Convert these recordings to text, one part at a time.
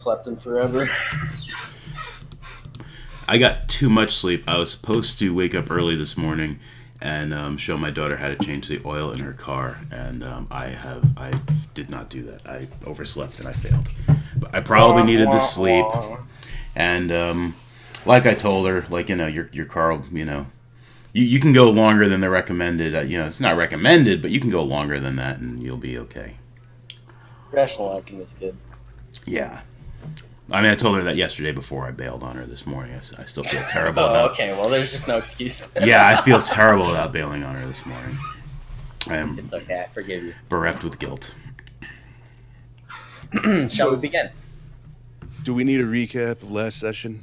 slept in forever. I got too much sleep. I was supposed to wake up early this morning and show my daughter how to change the oil in her car, and I did not do that. I overslept and I failed. But I probably needed the sleep, and like I told her, like, your car, you can go longer than the recommended. It's not recommended, but you can go longer than that, and you'll be okay. Rationalizing is good. Yeah. I mean, I told her that yesterday before I bailed on her this morning. I still feel terrible about. Okay, well, there's just no excuse. Yeah, I feel terrible about bailing on her this morning. I am. It's okay, I forgive you. Bereft with guilt. Shall we begin? Do we need a recap of last session?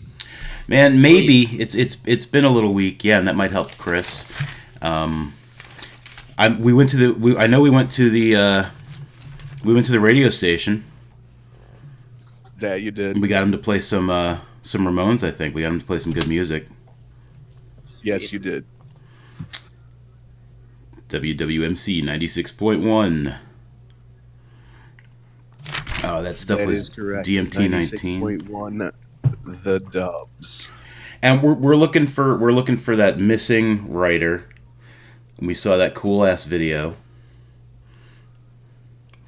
Man, maybe it's been a little weak. Yeah, and that might help Chris. We went to the radio station. That you did. We got him to play some Ramones, I think. We got him to play some good music. Yes, you did. WWMC 96.1. Oh, that stuff That was is correct. DMT 19. 96.1, the Dubs. And we're looking for that missing writer. And we saw that cool ass video.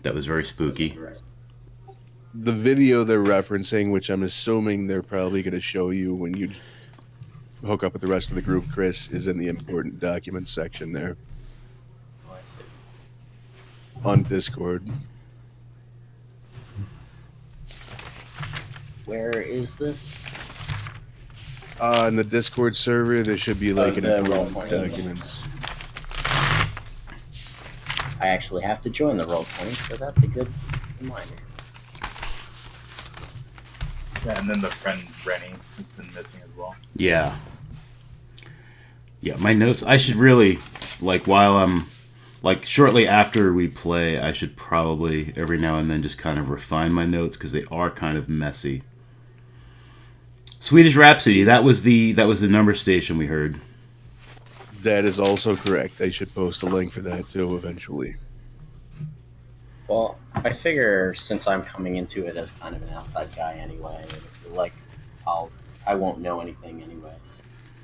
That was very spooky. The video they're referencing, which I'm assuming they're probably going to show you when you hook up with the rest of the group, Chris, is in the important documents section there on Discord. Where is this? On the Discord server, there should be like an the important Roll20 documents. I actually have to join the Roll20, so that's a good reminder. Yeah, and then the friend Rennie has been missing as well. Yeah. Yeah, my notes. I should really, while I'm, shortly after we play, I should probably every now and then just kind of refine my notes because they are kind of messy. Swedish Rhapsody. That was the number station we heard. That is also correct. They should post a link for that too eventually. Well, I figure since I'm coming into it as kind of an outside guy anyway, I won't know anything anyways.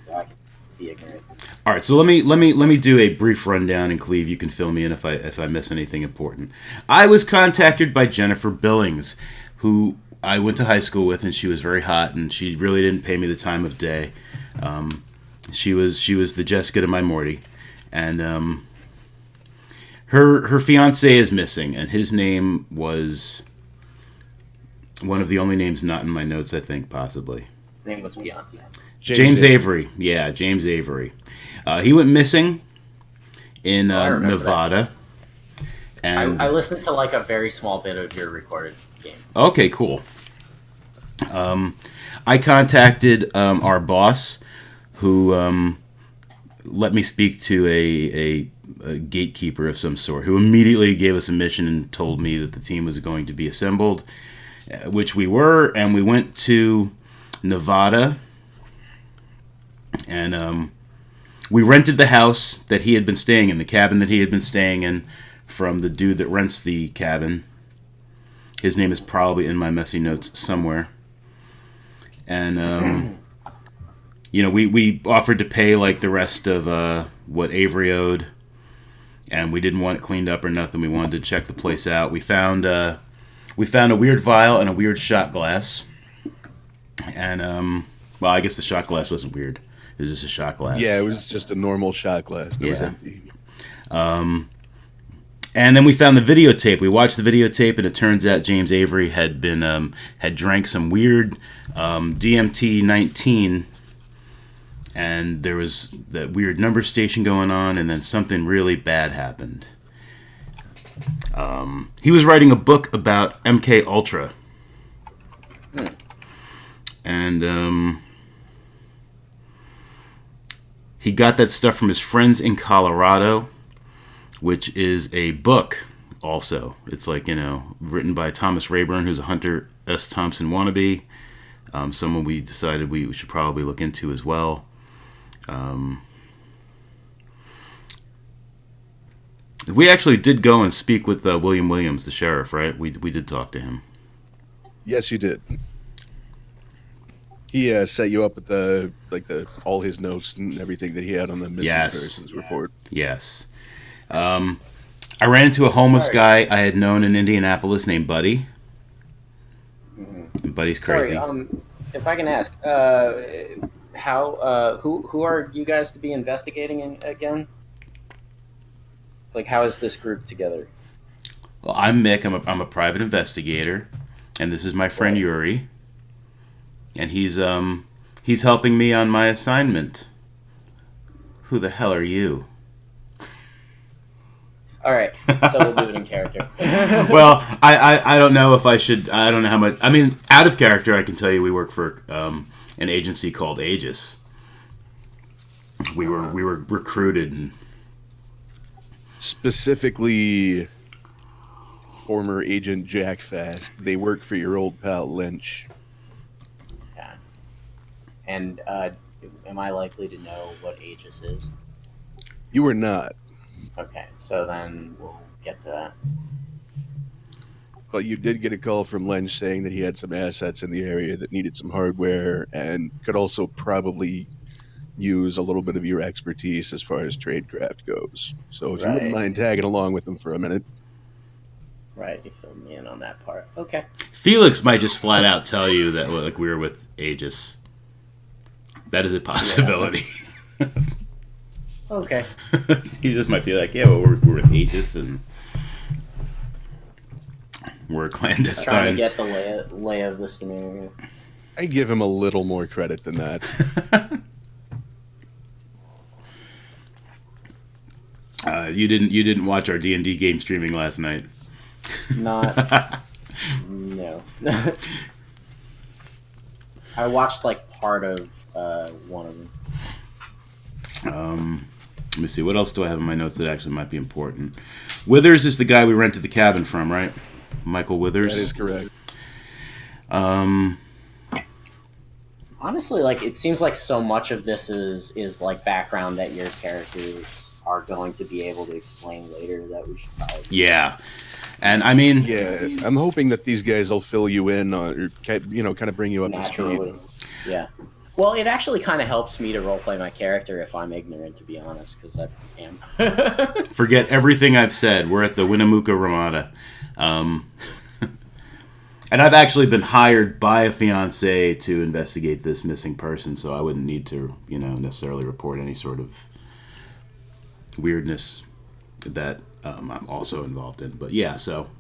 So I can be ignorant. All right, so let me do a brief rundown, and Cleve, you can fill me in if I miss anything important. I was contacted by Jennifer Billings, who I went to high school with, and she was very hot, and she really didn't pay me the time of day. She was the Jessica to my Morty, and her fiance is missing, and his name was one of the only names not in my notes, I think, possibly. His name was fiance. James Avery. Yeah, James Avery. He went missing in Nevada. And I listened to a very small bit of your recorded game. Okay, cool. I contacted our boss, who let me speak to a gatekeeper of some sort, who immediately gave us a mission and told me that the team was going to be assembled, which we were, and we went to Nevada, and we rented the house that he had been staying in, the cabin that he had been staying in, from the dude that rents the cabin. His name is probably in my messy notes somewhere. And we offered to pay the rest of what Avery owed, and we didn't want it cleaned up or nothing. We wanted to check the place out. We found a weird vial and a weird shot glass, and I guess the shot glass wasn't weird. It was just a shot glass. Yeah, it was just a normal shot glass that was empty. And then we found the videotape. We watched the videotape, and it turns out James Avery had drank some weird DMT 19, and there was that weird number station going on, and then something really bad happened. He was writing a book about MK Ultra, and he got that stuff from his friends in Colorado, which is a book also. It's written by Thomas Rayburn, who's a Hunter S. Thompson wannabe. Someone we decided we should probably look into as well. We actually did go and speak with William Williams, the sheriff, right? We did talk to him. Yes, you did. He set you up with the all his notes and everything that he had on the missing Yes. persons report. Yes. I ran into a homeless Sorry. guy I had known in Indianapolis named Buddy. Mhm. And Buddy's Sorry. crazy. If I can ask, how who are you guys to be investigating again? Like, how is this group together? Well, I'm Mick. I'm a private investigator, and this is my friend Right. Yuri, and he's helping me on my assignment. Who the hell are you? All right. So we'll do it in character. Well, I don't know if I should. I don't know how much. I mean, out of character, I can tell you we work for an agency called Aegis. We were recruited, and Specifically, former agent Jack Fast. They work for your old pal Lynch. Yeah. And am I likely to know what Aegis is? You were not, Okay, so then we'll get to that. but you did get a call from Lynch saying that he had some assets in the area that needed some hardware and could also probably use a little bit of your expertise as far as tradecraft goes. So if you wouldn't Right. mind tagging along with him for a minute. Right, you filled me in on that part. Okay. Felix might just flat out tell you that like we were with Aegis. That is a possibility. Okay. He just might be like, yeah, well, we're with Aegis and we're Trying to clandestine. get the lay of the scenario. I give him a little more credit than that. You didn't watch our D&D game streaming last night. Not. No. I watched like part of one of them. Let me see. What else do I have in my notes that actually might be important? Withers is the guy we rented the cabin from, right? Michael Withers. That is correct. Honestly, like it seems like so much of this is like background that your characters are going to be able to explain later that we should probably. Yeah. And I mean, Yeah, I'm hoping that these guys will fill you in on, or kind of bring you up to Naturally. speed. Yeah. Well, it actually kind of helps me to roleplay my character if I'm ignorant, to be honest, because I am. forget everything I've said. We're at the Winnemucca Ramada. And I've actually been hired by a fiance to investigate this missing person, so I wouldn't need to, necessarily report any sort of weirdness that I'm also involved in. But yeah, so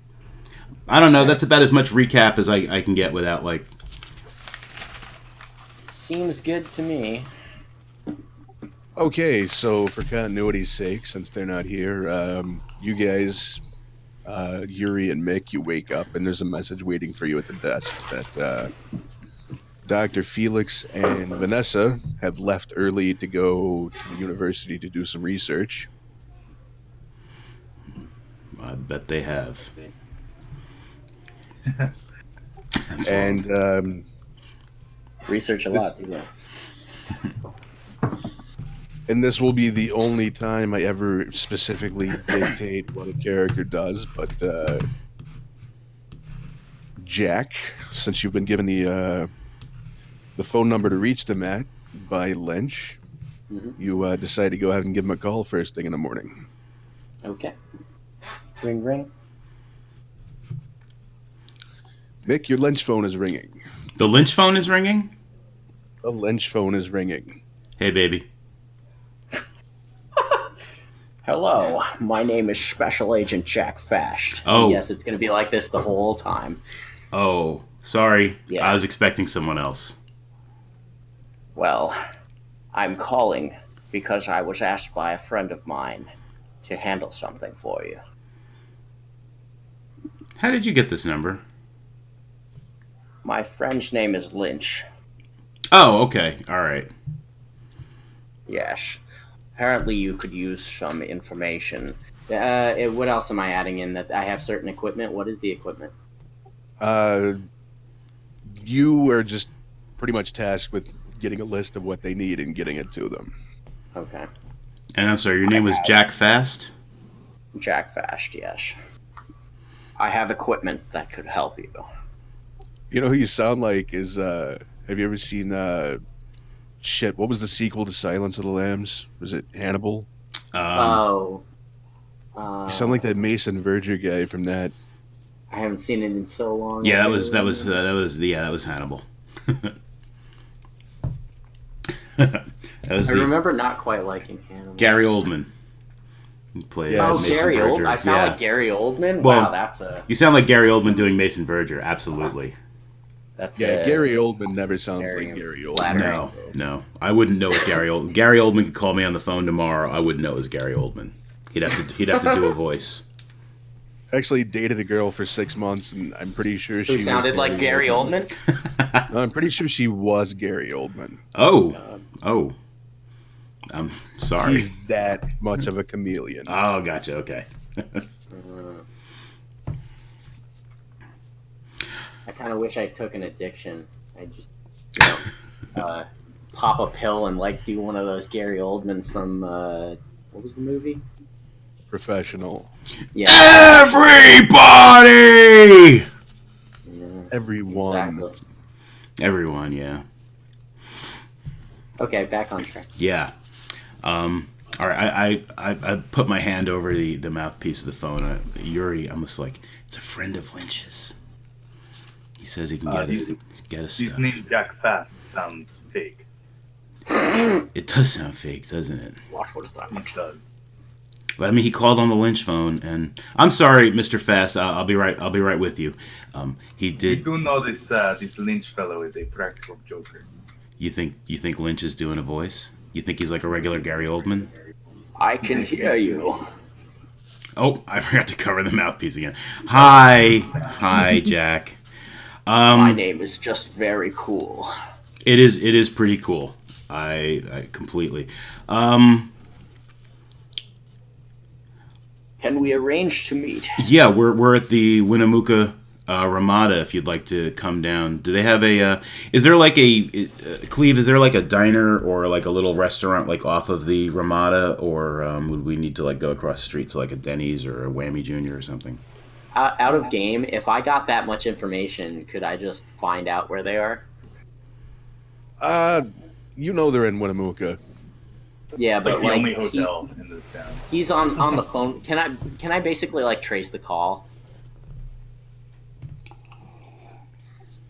I don't know. That's about as much recap as I can get without like. Seems good to me. Okay, so for continuity's sake, since they're not here, you guys, Yuri and Mick, you wake up and there's a message waiting for you at the desk that Dr. Felix and Vanessa have left early to go to the university to do some research. I bet they have. And Research a lot, do that. and this will be the only time I ever specifically dictate what a character does, but Jack, since you've been given the phone number to reach them at by Lynch, Mhm. you decide to go ahead and give him a call first thing in the morning. Okay. Ring, ring. Mick, your Lynch phone is ringing. The Lynch phone is ringing? The Lynch phone is ringing. Hey, baby. Hello, my name is Special Agent Jack Fast. Oh. Yes, it's going to be like this the whole time. Oh, sorry. Yeah. I was expecting someone else. Well, I'm calling because I was asked by a friend of mine to handle something for you. How did you get this number? My friend's name is Lynch. Oh, okay. All right. Yes. Apparently you could use some information. What else am I adding in? That I have certain equipment? What is the equipment? You are just pretty much tasked with getting a list of what they need and getting it to them. Okay. And I'm sorry, your name was Jack Fast? Jack Fast, yes. I have equipment that could help you. You know who you sound like is, have Have you ever seen shit? What was the sequel to Silence of the Lambs? Was it Hannibal? Um, Oh, You sound like uh, that Mason Verger guy from that. I haven't seen it in so long. yeah, I that really was don't that was Hannibal. That was I the remember not quite liking Hannibal. Gary Oldman. He played Yeah, Oh, Mason Gary Oldman. Verger. I sound Yeah. like Gary Oldman. Well, Wow, you sound like Gary Oldman doing Mason Verger. Absolutely. that's Yeah, a Gary Oldman never sounds very like Gary Oldman. flattering. No, no, I wouldn't know what Gary Oldman could call me on the phone tomorrow. I wouldn't know it was Gary Oldman. He'd have to do a voice. Actually dated a girl for 6 months, and I'm pretty sure she Who was sounded like Gary Oldman? No, I'm pretty sure she was Gary Oldman. Oh, God. oh, I'm sorry. He's that much of a chameleon. Oh, gotcha. Okay. Mm. I kind of wish I took an addiction. I just, you know, pop a pill and like do one of those Gary Oldman from what was the movie? Professional. Yeah, Everybody. yeah, Everyone. exactly. Everyone, yeah, Okay, back on track. yeah. All right, I put my hand over the mouthpiece of the phone. Yuri, I'm just like, it's a friend of Lynch's. He says he can get us His stuff. name Jack Fast sounds fake. It does sound fake, doesn't it? Watch what is that? It does. But I mean, he called on the Lynch phone, and I'm sorry, Mr. Fast. I'll be right. I'll be right with you. He You did. do know this Lynch fellow is a practical joker. You think Lynch is doing a voice? You think he's like a regular Gary Oldman? I can hear you. Oh, I forgot to cover the mouthpiece again. Hi, Jack. My name is just very cool. It is pretty cool. I completely. Can we arrange to meet? Yeah, we're at the Winnemucca Ramada. If you'd like to come down, do they have a? Is there like a Cleve? Is there like a diner or like a little restaurant like off of the Ramada, or would we need to like go across the street to like a Denny's or a Whammy Junior or something? Out of game, if I got that much information, could I just find out where they are? You know they're in Winnemucca. Yeah, Like but the like only hotel in this town. he's on the phone. Can I basically like trace the call?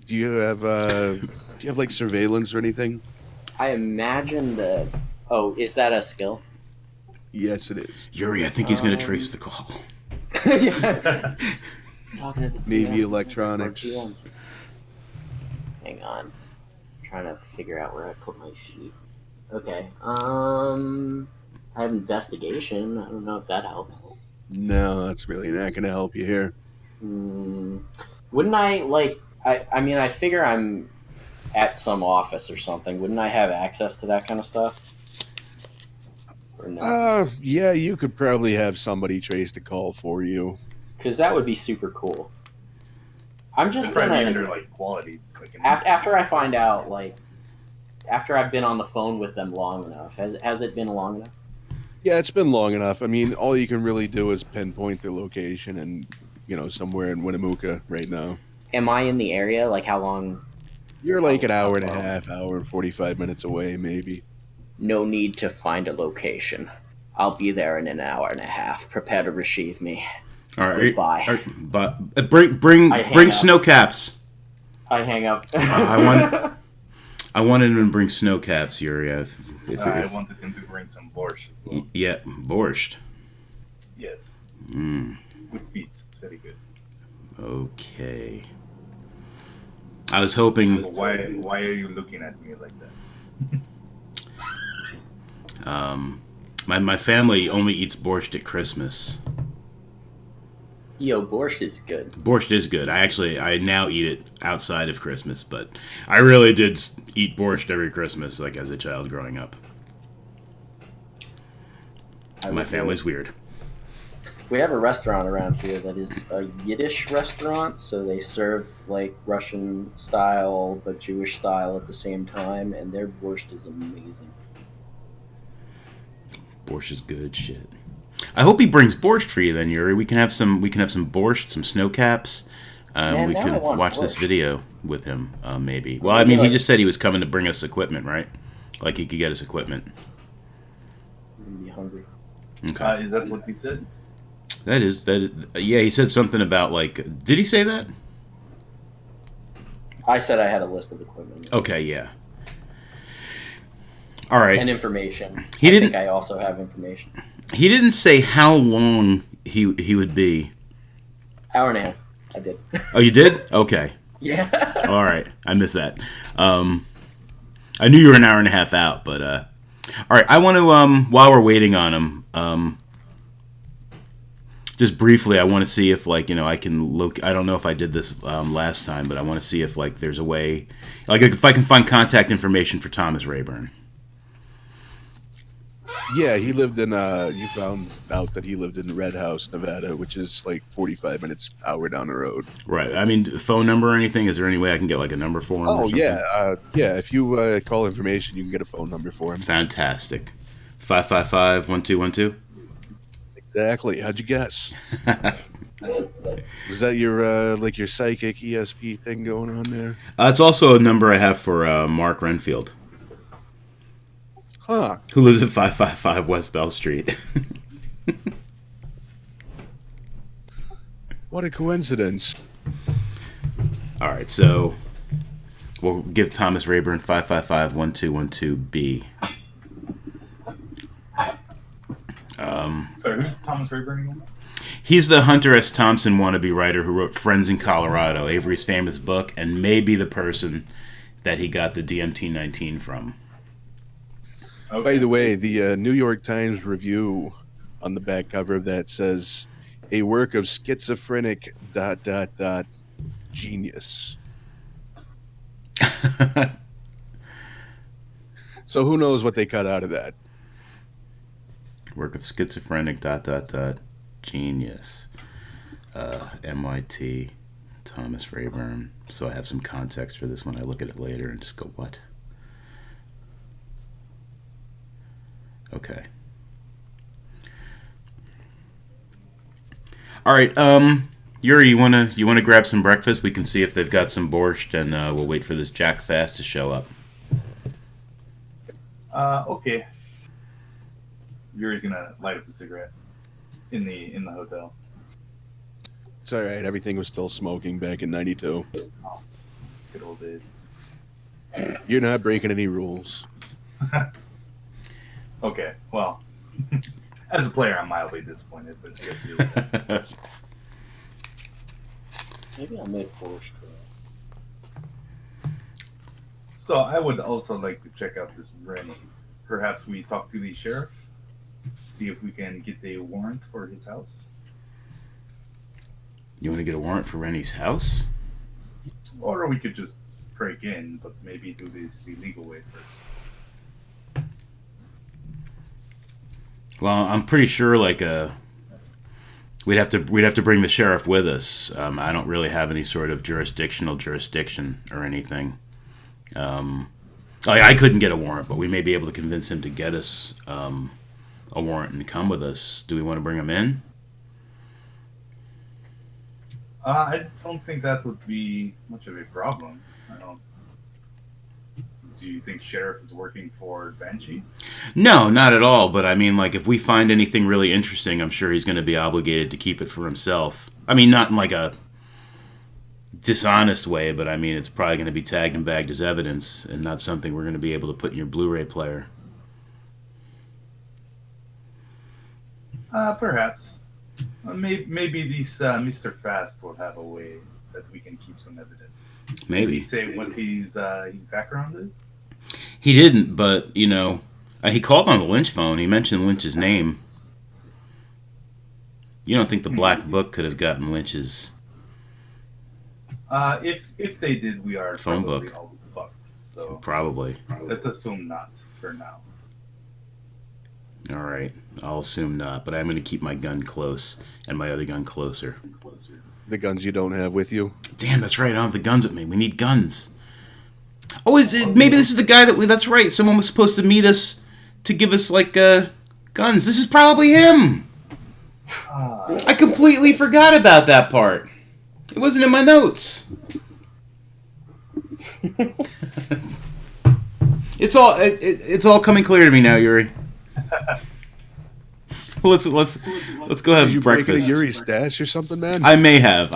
Do you have like surveillance or anything? I imagine that. Oh, is that a skill? Yes, it is. Yuri, I think he's gonna trace the call. Yeah. Talking to the Maybe DM. electronics. Hang on. I'm trying to figure out where I put my sheet. Okay. I have investigation. I don't know if that helps. No, that's really not going to help you here. Wouldn't I like? I mean, I figure I'm at some office or something. Wouldn't I have access to that kind of stuff? Or no? Yeah, you could probably have somebody trace the call for you. Because that would be super cool. I'm It's just probably gonna under like qualities. Like after I find out, like after I've been on the phone with them long enough. Has it been long enough? Yeah, it's been long enough. I mean, all you can really do is pinpoint their location and, somewhere in Winnemucca right now. Am I in the area? Like how long? You're like an hour and a half, hour and 45 minutes away, maybe. No need to find a location. I'll be there in an hour and a half. Prepare to receive me. All right, Goodbye. But bring I hang up. snow caps. I hang up. I wanted him to bring snow caps, Yuri. I wanted him to bring some borscht as well. Yeah, borscht. Yes. Mm, With beets. It's very good. okay. I was hoping. Why are you looking at me like that? My family only eats borscht at Christmas. Yo, borscht is good. Borscht is good. I now eat it outside of Christmas, but I really did eat borscht every Christmas, like as a child growing up. My family's weird. We have a restaurant around here that is a Yiddish restaurant, so they serve like Russian style but Jewish style at the same time, and their borscht is amazing. Borscht is good shit. I hope he brings borscht for you then, Yuri. We can have some borscht, some snow caps. Man, We now I can want watch this borscht. video with him, maybe. Well, I mean, he just said he was coming to bring us equipment, right? Like he could get us equipment. I'm gonna be hungry. Okay. Is that what he said? Yeah, he said something about like. Did he say that? I said I had a list of equipment. Okay, yeah. All right. And information. He I didn't- think I also have information. He didn't say how long he would be. Hour and a half. I did. Oh, you did? Okay. Yeah. All right. I missed that. I knew you were an hour and a half out, but all right. I want to while we're waiting on him, just briefly, I want to see if I can look. I don't know if I did this last time, but I want to see if there's a way, if I can find contact information for Thomas Rayburn. Yeah, he lived in. You found out that he lived in Red House, Nevada, which is like 45 minutes, hour down the road. Right. I mean, phone number or anything? Is there any way I can get a number for him? Oh or something? yeah. If you call information, you can get a phone number for him. Fantastic. 555-1212. Exactly. How'd you guess? Was that your your psychic ESP thing going on there? It's also a number I have for Mark Renfield, Huh. who lives at 555 West Bell Street. What a coincidence. All right, so we'll give Thomas Rayburn 555-1212B. Sorry, who's Thomas Rayburn again? He's the Hunter S. Thompson wannabe writer who wrote Friends in Colorado, Avery's famous book, and may be the person that he got the DMT-19 from. Okay. By the way, the New York Times review on the back cover of that says, "A work of schizophrenic ... genius." So who knows what they cut out of that? Work of schizophrenic ... genius. MIT, Thomas Rayburn. So I have some context for this when I look at it later and just go, what? Okay. All right, Yuri, you wanna grab some breakfast? We can see if they've got some borscht, and we'll wait for this Jack Fast to show up. Okay. Yuri's gonna light up a cigarette in the hotel. It's all right. Everything was still smoking back in '92. Good old days. You're not breaking any rules. Okay, well, as a player, I'm mildly disappointed, but I guess you're Maybe I'll make borscht today. So I would also like to check out this Rennie. Perhaps we talk to the sheriff, see if we can get a warrant for his house. You want to get a warrant for Rennie's house? Or we could just break in, but maybe do this the legal way first. Well, I'm pretty sure we'd have to bring the sheriff with us. I don't really have any sort of jurisdiction or anything. I couldn't get a warrant, but we may be able to convince him to get us a warrant and come with us. Do we want to bring him in? I don't think that would be much of a problem. I don't. Do you think sheriff is working for Banshee? No, not at all. But I mean, if we find anything really interesting, I'm sure he's going to be obligated to keep it for himself. I mean, not in a dishonest way, but I mean, it's probably going to be tagged and bagged as evidence, and not something we're going to be able to put in your Blu-ray player. Perhaps. Maybe these Mr. Fast will have a way that we can keep some evidence. Did he Maybe. say what his background is? He didn't, but, he called on the Lynch phone. He mentioned Lynch's name. You don't think the Black Book could have gotten Lynch's... If they did, we are Phone probably book. all fucked. So Probably. let's assume not for now. All right. I'll assume not, but I'm going to keep my gun close and my other gun closer. The guns you don't have with you. Damn, that's right. I don't have the guns with me. We need guns. Oh, maybe this is the guy that's right. Someone was supposed to meet us to give us, guns. This is probably him. I completely forgot about that part. It wasn't in my notes. It's all coming clear to me now, Yuri. Let's go have Did you breakfast. break into Yuri's stash or something, man? I may have.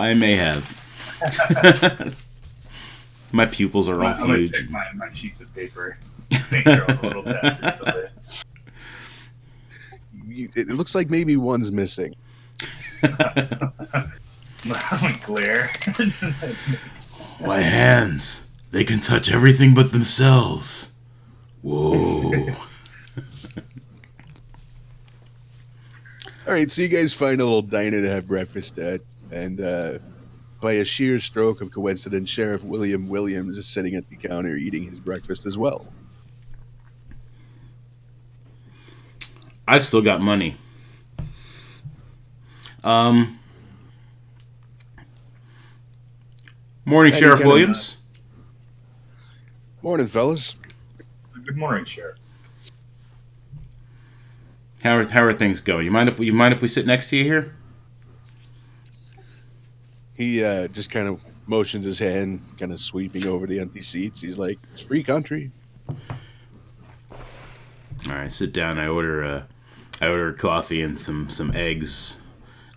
My pupils are all I'm gonna huge. check my sheets of paper. Make sure all the little tabs are still there. It looks like maybe one's missing. Glare. My hands. They can touch everything but themselves. Whoa. All right, so you guys find a little diner to have breakfast at, and by a sheer stroke of coincidence, Sheriff William Williams is sitting at the counter eating his breakfast as well. I've still got money. Morning, Hey, Sheriff Kevin. Williams. Morning, fellas. Good morning, Sheriff. How are things going? You mind if we sit next to you here? He just kind of motions his hand, kind of sweeping over the empty seats. He's like, "It's free country." All right, sit down. I order coffee and some eggs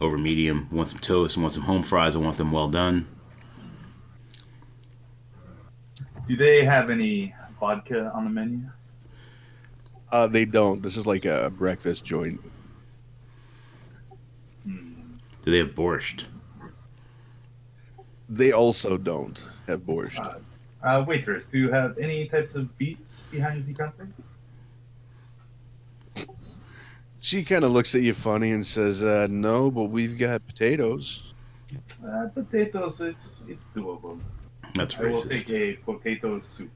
over medium. I want some toast. I want some home fries. I want them well done. Do they have any vodka on the menu? They don't. This is like a breakfast joint. Do they have borscht? They also don't have borscht. Waitress, do you have any types of beets behind the counter? She kind of looks at you funny and says, "No, but we've got potatoes." Potatoes, it's doable. That's I will racist. take a potato soup.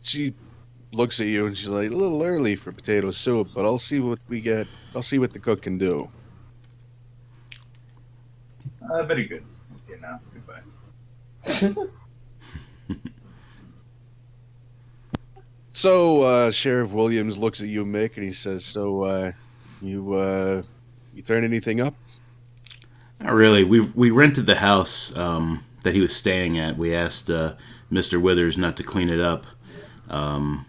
She looks at you and she's like, "A little early for potato soup, but I'll see what we get. I'll see what the cook can do." Very good. Okay, now, goodbye. So Sheriff Williams looks at you, Mick, and he says, "So you turn anything up?" Not really. We rented the house that he was staying at. We asked Mr. Withers not to clean it up. Haven't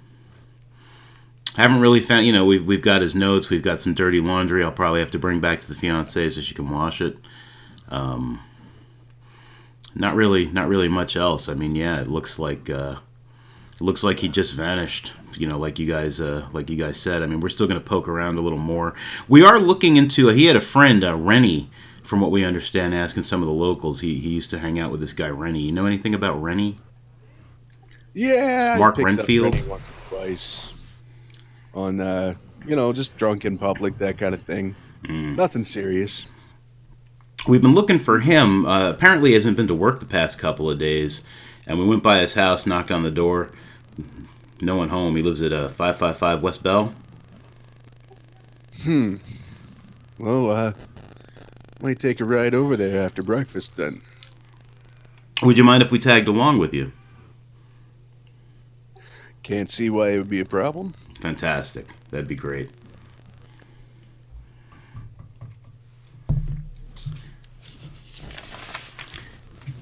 really found. We've got his notes. We've got some dirty laundry. I'll probably have to bring back to the fiancée so she can wash it. Not really much else. I mean, yeah, it looks like he just vanished. Like you guys said. I mean, we're still going to poke around a little more. We are looking into. He had a friend, Rennie, from what we understand, asking some of the locals. He used to hang out with this guy Rennie. You know anything about Rennie? Yeah, Mark I picked up Renfield? Rennie once or twice on just drunk in public, that kind of thing. Nothing serious. We've been looking for him. Apparently, he hasn't been to work the past couple of days. And we went by his house, knocked on the door. No one home. He lives at 555 West Bell. Well, might take a ride over there after breakfast then. Would you mind if we tagged along with you? Can't see why it would be a problem. Fantastic. That'd be great.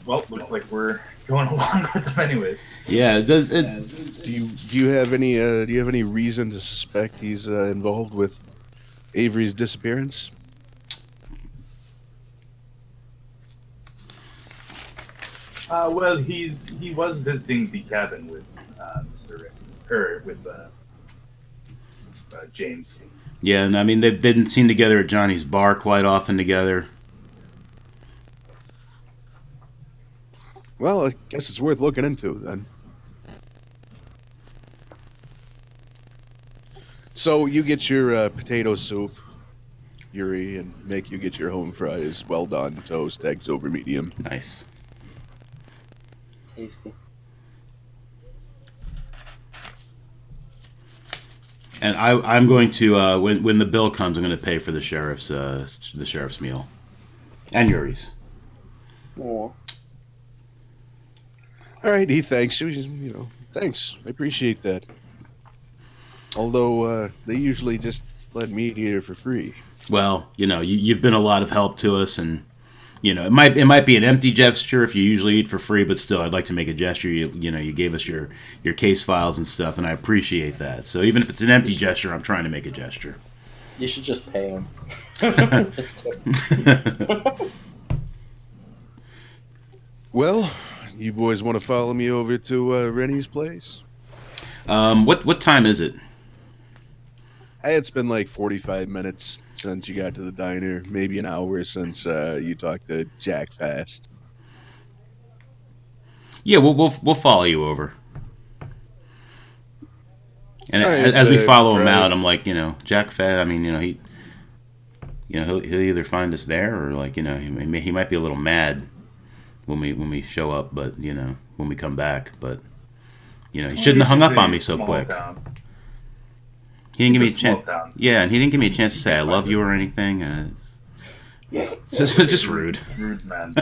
Well, looks like we're going along with them anyways. Yeah. Do you have any reason to suspect he's involved with Avery's disappearance? Well, he was visiting the cabin with James. Yeah, and I mean, they've been seen together at Johnny's bar quite often together. Well, I guess it's worth looking into then. So you get your potato soup, Yuri, and Mick, you get your home fries, well done, toast, eggs over medium. Nice. Tasty. And I'm going to when the bill comes, I'm going to pay for the sheriff's meal, and Yuri's. Aw. All right, he thanks you. Thanks, I appreciate that. Although they usually just let me eat here for free. Well, you've been a lot of help to us, and it might be an empty gesture if you usually eat for free, but still, I'd like to make a gesture. You gave us your case files and stuff, and I appreciate that. So even if it's an empty gesture, I'm trying to make a gesture. You should just pay him. Just tip. Well, you boys want to follow me over to Rennie's place? What time is it? It's been like 45 minutes since you got to the diner. Maybe an hour since you talked to Jack Fast. Yeah, we'll follow you over. And All right, as we follow him right. out, I'm like, Jack Fast. I mean, he'll either find us there or like, he might be a little mad when we show up, but when we come back, but he shouldn't have hung up on me so quick. He didn't give me a chance. Yeah, and he didn't give me a chance to say I love you or anything. Just rude. Rude man.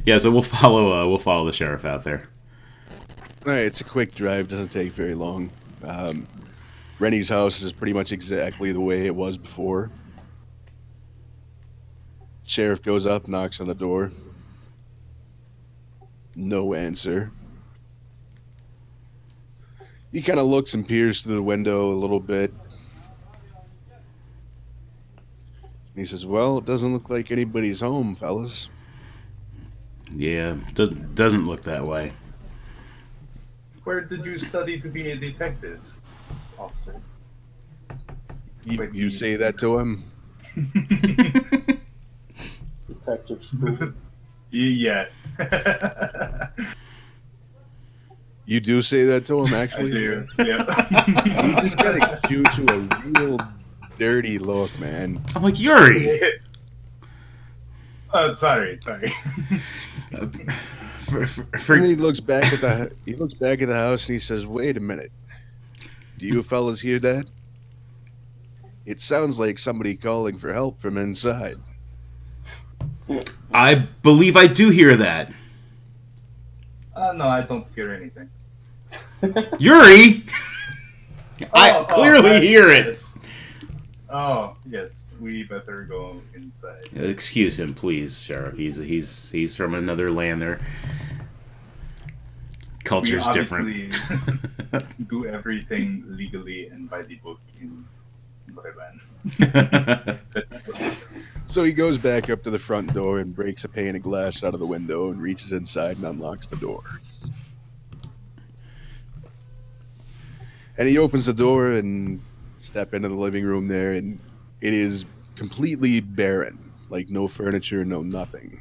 Yeah, so we'll follow the sheriff out there. All right, it's a quick drive. Doesn't take very long. Rennie's house is pretty much exactly the way it was before. Sheriff goes up, knocks on the door. No answer. He kind of looks and peers through the window a little bit. He says, well, it doesn't look like anybody's home, fellas. Yeah, doesn't look that way. Where did you study to be a detective, officer? You say that to him? Detective school. Yeah. You do say that to him, I actually? do. Yeah. He just kind of gives you a real dirty look, man. I'm like, Yuri! Sorry. And then he looks back at the house and he says, "Wait a minute. Do you fellas hear that? It sounds like somebody calling for help from inside." I believe I do hear that. No, I don't hear anything. Yuri! I clearly right, hear it. yes. Oh, yes. We better go inside. Excuse him, please, Sheriff. He's from another land. Their culture's We different. obviously do everything legally and by the book in Gorgon. So he goes back up to the front door and breaks a pane of glass out of the window and reaches inside and unlocks the door. And he opens the door and step into the living room there, and it is completely barren. Like, no furniture, no nothing.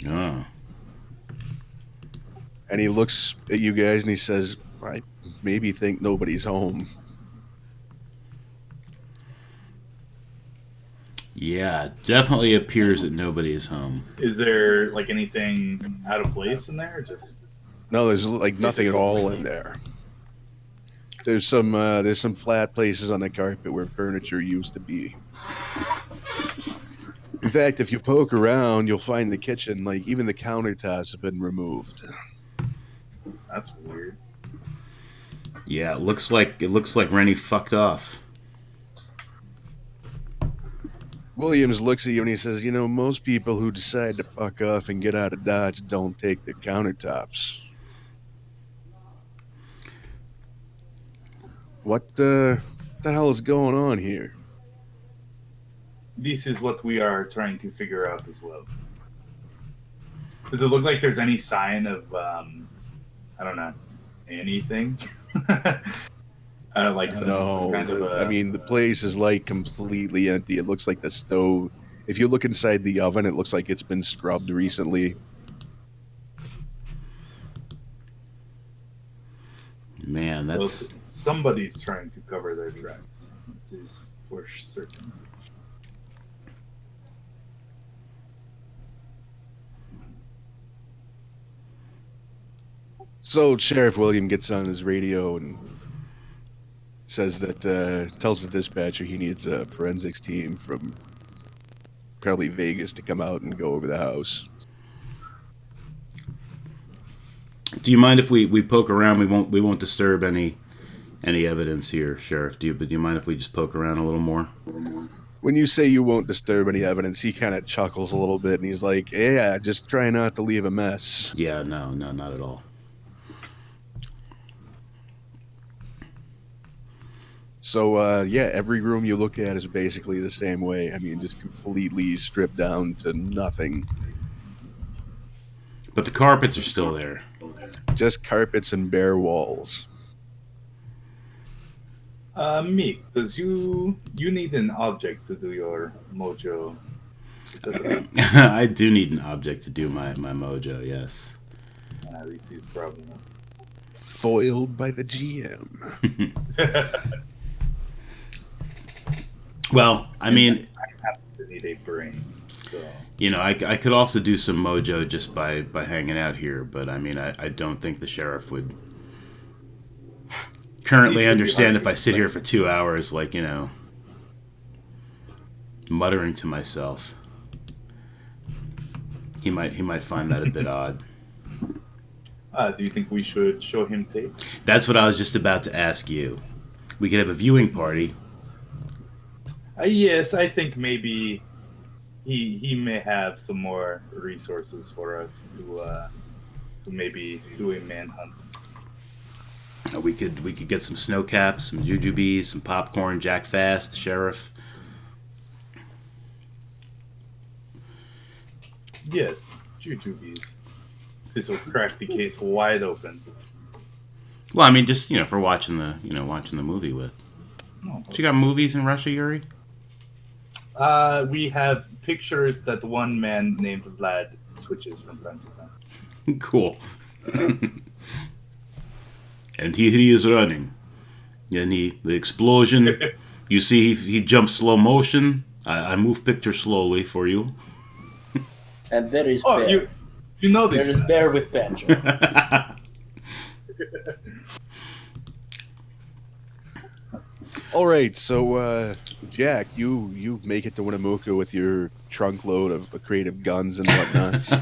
Oh. And he looks at you guys and he says, "I maybe think nobody's home." Yeah, it definitely appears that nobody is home. Is there like anything out of place in there? Or just No, there's like nothing at all in there. There's some flat places on the carpet where furniture used to be. In fact, if you poke around, you'll find the kitchen, like even the countertops have been removed. that's weird. Yeah, it looks like Rennie fucked off. Williams looks at you and he says, "You know, most people who decide to fuck off and get out of Dodge don't take the countertops. What the hell is going on here?" This is what we are trying to figure out as well. Does it look like there's any sign of, I don't know, anything? I don't like some No, kind of I mean, the place is like completely empty. It looks like the stove. If you look inside the oven, it looks like it's been scrubbed recently. Man, well, that's somebody's trying to cover their tracks. It is for certain. So Sheriff William gets on his radio and says that tells the dispatcher he needs a forensics team from probably Vegas to come out and go over the house. Do you mind if we poke around? We won't disturb any any evidence here, Sheriff. Do you mind if we just poke around a little more? When you say you won't disturb any evidence, he kind of chuckles a little bit, and he's like, "Yeah, just try not to leave a mess." Yeah, no, not at all. So, yeah, every room you look at is basically the same way. I mean, just completely stripped down to nothing. But the carpets are still there. Just carpets and bare walls. Meek, does you need an object to do your mojo? Is that the I do need an object to do my mojo, yes. this is problem? Foiled by the GM. Well, I mean, I happen to need a brain, so you know, I could also do some mojo just by hanging out here, but I mean, I don't think the sheriff would currently understand if I sit here for 2 hours, like, you know, muttering to myself. He might find that a bit odd. do you think we should show him tape? That's what I was just about to ask you. We could have a viewing party. Yes, I think maybe he may have some more resources for us to maybe do a manhunt. We could get some snow caps, some jujubes, some popcorn, Jack Fast, the sheriff. Yes, jujubes. This will crack the case wide open. Well, I mean, just, you know, for watching the movie with. Oh, So you got movies in Russia, Yuri? we have pictures that one man named Vlad switches from time to time. Cool. And he is running. And the explosion, you see he jumps slow motion. I move picture slowly for you. And there is Oh, Bear. you know this. There is Bear with banjo. All right, so Jack, you make it to Winnemucca with your trunk load of creative guns and whatnots.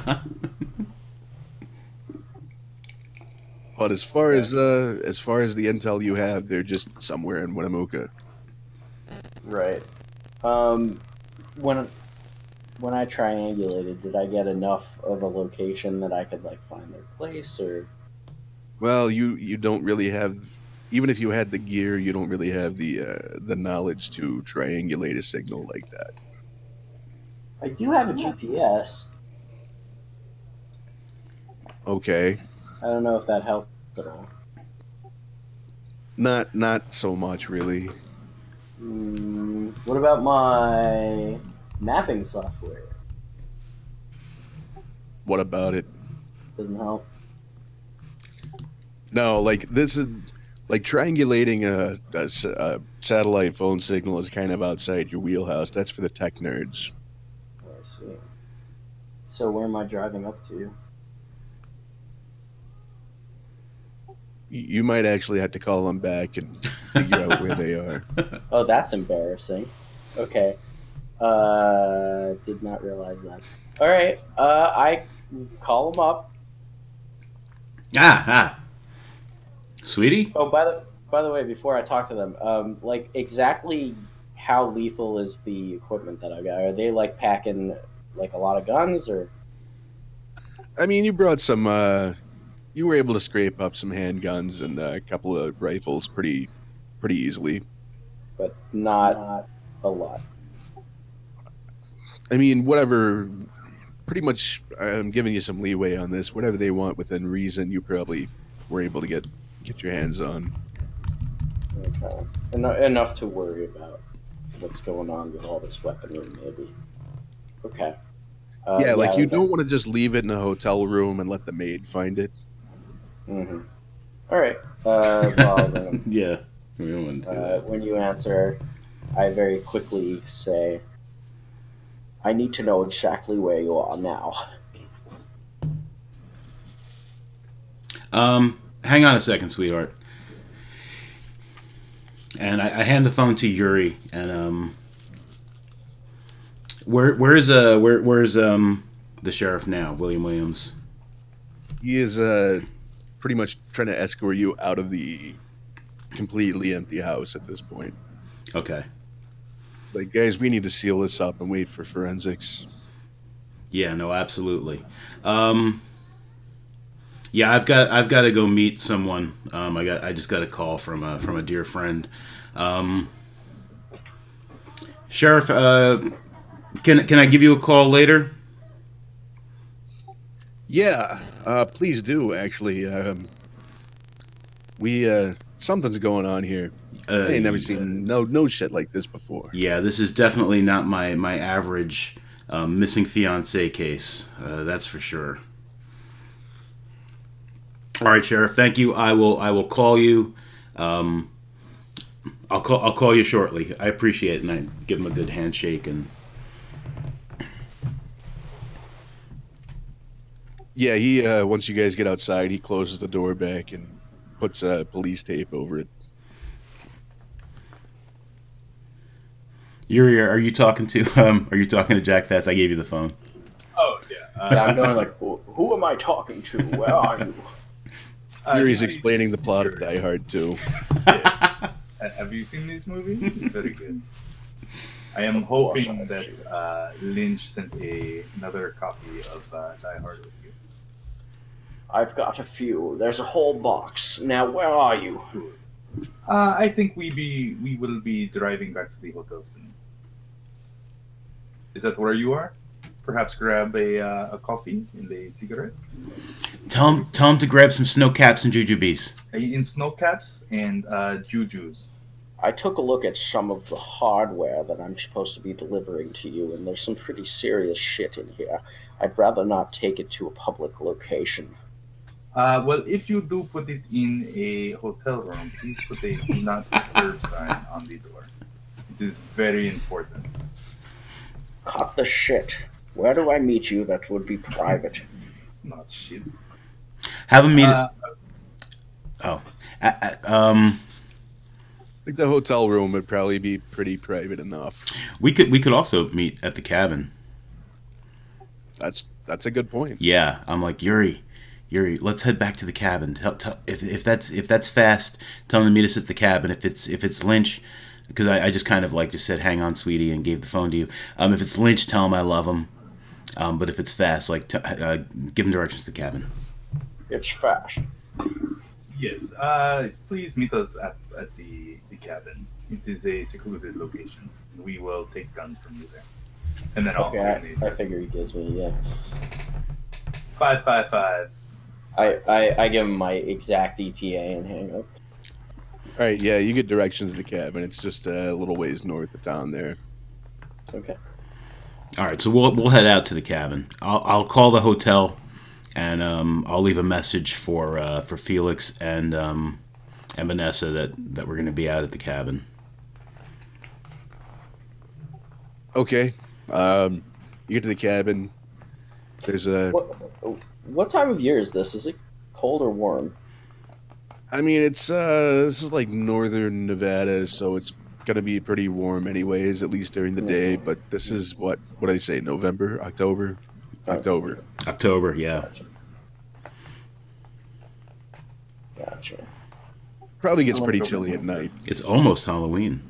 But as far as the intel you have, they're just somewhere in Winnemucca. Right. When I triangulated, did I get enough of a location that I could like find their place, or? Well, you don't really have, even if you had the gear, you don't really have the knowledge to triangulate a signal like that. I do have a GPS. Okay, I don't know if that helped at all. not so much really. What about my mapping software? What about it? Doesn't help. No, like this is like triangulating a satellite phone signal is kind of outside your wheelhouse. That's for the tech nerds. Oh, I see. So where am I driving up to? You might actually have to call them back and figure out where they are. Oh, that's embarrassing. Okay. Did not realize that. All right. I call them up. Sweetie? Oh, by the way, before I talk to them, like exactly how lethal is the equipment that I got? Are they like packing like a lot of guns, or? I mean, you brought some. You were able to scrape up some handguns and a couple of rifles pretty easily. But not a lot. I mean, whatever. Pretty much, I'm giving you some leeway on this. Whatever they want within reason, you probably were able to get your hands on. Okay. Enough to worry about what's going on with all this weaponry, maybe. Okay. Yeah, like you okay. don't want to just leave it in a hotel room and let the maid find it. Mm-hmm. All right. Well, then, Yeah. We don't want to do that. when you answer, I very quickly say, I need to know exactly where you are now. Hang on a second, sweetheart. And I hand the phone to Yuri, and where's the sheriff now, William Williams? He is pretty much trying to escort you out of the completely empty house at this point. Okay. It's like, guys, we need to seal this up and wait for forensics. Yeah. No. Absolutely. Um, yeah. I've got to go meet someone. I just got a call from a dear friend. Um, Sheriff, can I give you a call later? Yeah, please do. Actually, we something's going on here. I ain't never seen no shit like this before. Yeah, this is definitely not my average missing fiance case. That's for sure. All right, Sheriff. Thank you. I will call you. Um, I'll call you shortly. I appreciate it, and I give him a good handshake. And Yeah, he once you guys get outside, he closes the door back and puts police tape over it. Yuri, are you talking to Jack Fast? I gave you the phone. Oh yeah. And I'm going like, who am I talking to? Where are you? Yuri's you see- explaining the plot of Die Hard 2. Yeah. Have you seen this movie? It's very good. I am hoping that Lynch sent another copy of Die Hard with you. I've got a few. There's a whole box. Now, where are you? I think we will be driving back to the hotel soon. Is that where you are? Perhaps grab a coffee and a cigarette. Tell him to grab some snow caps and jujubes. In snow caps and jujus. I took a look at some of the hardware that I'm supposed to be delivering to you, and there's some pretty serious shit in here. I'd rather not take it to a public location. Well, if you do put it in a hotel room, please put a do not disturb sign on the door. It is very important. Cut the shit. Where do I meet you that would be private? Not shit. Have him meet. Uh, Oh, I think the hotel room would probably be pretty private enough. we could also meet at the cabin. That's a good point. Yeah, I'm like Yuri, let's head back to the cabin. If that's fast, tell him to meet us at the cabin. If it's Lynch, because I just kind of like just said, hang on, sweetie, and gave the phone to you. If it's Lynch, tell him I love him. But if it's fast, like give him directions to the cabin. It's fast. yes. Please meet us at the cabin. It is a secluded location. We will take guns from you there. And then I'll Okay, I figure he gives me, yeah. 555. I give him my exact ETA and hang up. All right, yeah, you get directions to the cabin. It's just a little ways north of town there. Okay. All right, so we'll head out to the cabin. I'll call the hotel, and I'll leave a message for Felix and Vanessa that we're going to be out at the cabin. Okay, you get to the cabin. There's a. What time of year is this? Is it cold or warm? I mean, it's this is like northern Nevada, so it's gonna be pretty warm anyways, at least during the day. But this is what I say, November, October, October. October, yeah. Gotcha. Probably gets pretty chilly at night. It's almost Halloween.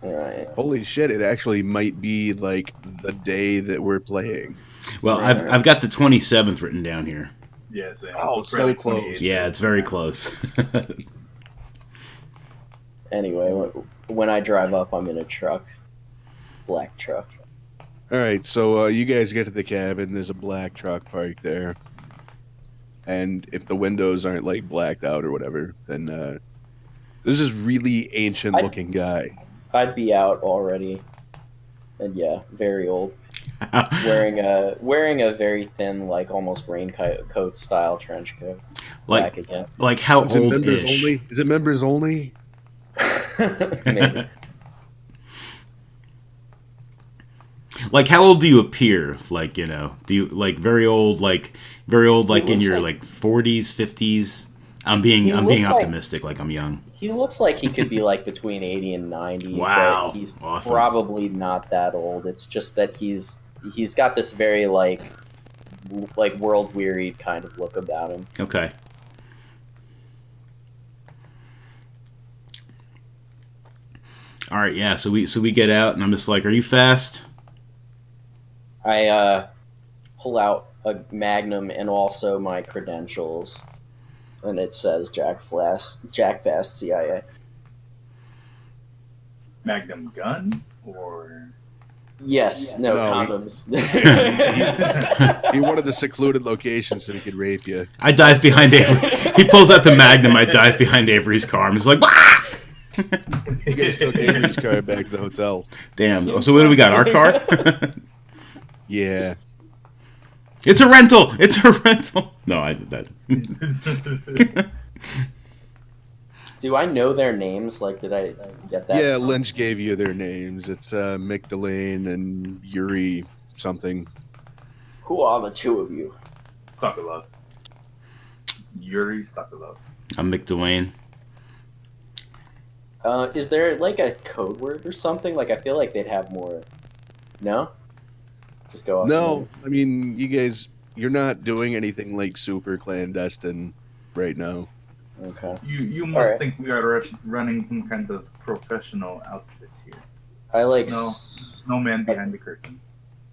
Alright. Holy shit! It actually might be like the day that we're playing. Well, I've got the 27th written down here. Yes. Oh, so close. Yeah, it's very close. Anyway, when I drive up, I'm in a truck. Black truck. All right, so you guys get to the cabin. There's a black truck parked there, and if the windows aren't like blacked out or whatever, then there's this really ancient-looking guy. I'd be out already. And yeah, very old. wearing a very thin, like almost raincoat style trench coat. Back again. Like how Is it old members ish? only? Is it members only? Maybe. Like how old do you appear? Like, you know, do you like very old like in your like 40s, 50s? I'm being optimistic, like I'm young. He looks like he could be like between 80 and 90. Wow, But he's awesome. probably not that old. It's just that he's got this very like world wearied kind of look about him. Okay. All right, yeah. So we get out, and I'm just like, "Are you fast?" I pull out a Magnum and also my credentials, and it says Jack Fast CIA. Magnum gun or Yes, no No, condoms. he wanted a secluded location so he could rape you. I dive behind Avery. He pulls out the Magnum. I dive behind Avery's car. I'm just like, "Wah!" You guys took Avery's car back to the hotel. Damn. So what do we got? Our car? Yeah. It's a rental. It's a rental. No, I did that. Do I know their names? Like, did I get that? Yeah, Lynch gave you their names. It's Mick Delane and Yuri something. Who are the two of you? Sokolov. Yuri Sokolov. I'm Mick Delane. Is there like a code word or something? Like, I feel like they'd have more. No? Just go off. No, I mean, you guys, you're not doing anything like super clandestine right now. Okay. You must Alright. think we are running some kind of professional outfit here. I like. No. No man behind the curtain.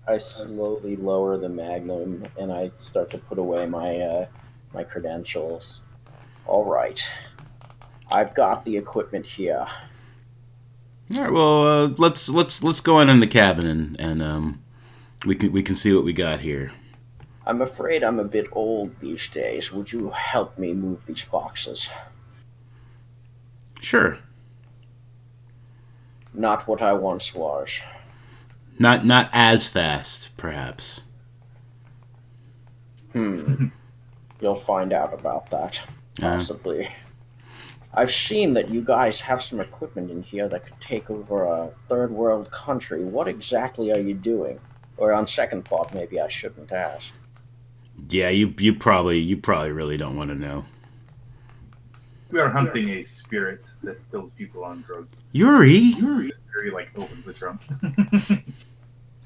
I slowly lower the Magnum and I start to put away my my credentials. All right, I've got the equipment here. All right. Well, let's go in the cabin and we can see what we got here. I'm afraid I'm a bit old these days. Would you help me move these boxes? Sure. Not what I once was. Not as fast, perhaps. You'll find out about that. Possibly. I've seen that you guys have some equipment in here that could take over a third world country. What exactly are you doing? Or on second thought, maybe I shouldn't ask. Yeah, you probably really don't want to know. We are hunting a spirit that kills people on drugs. Yuri. Very like opens the trunk.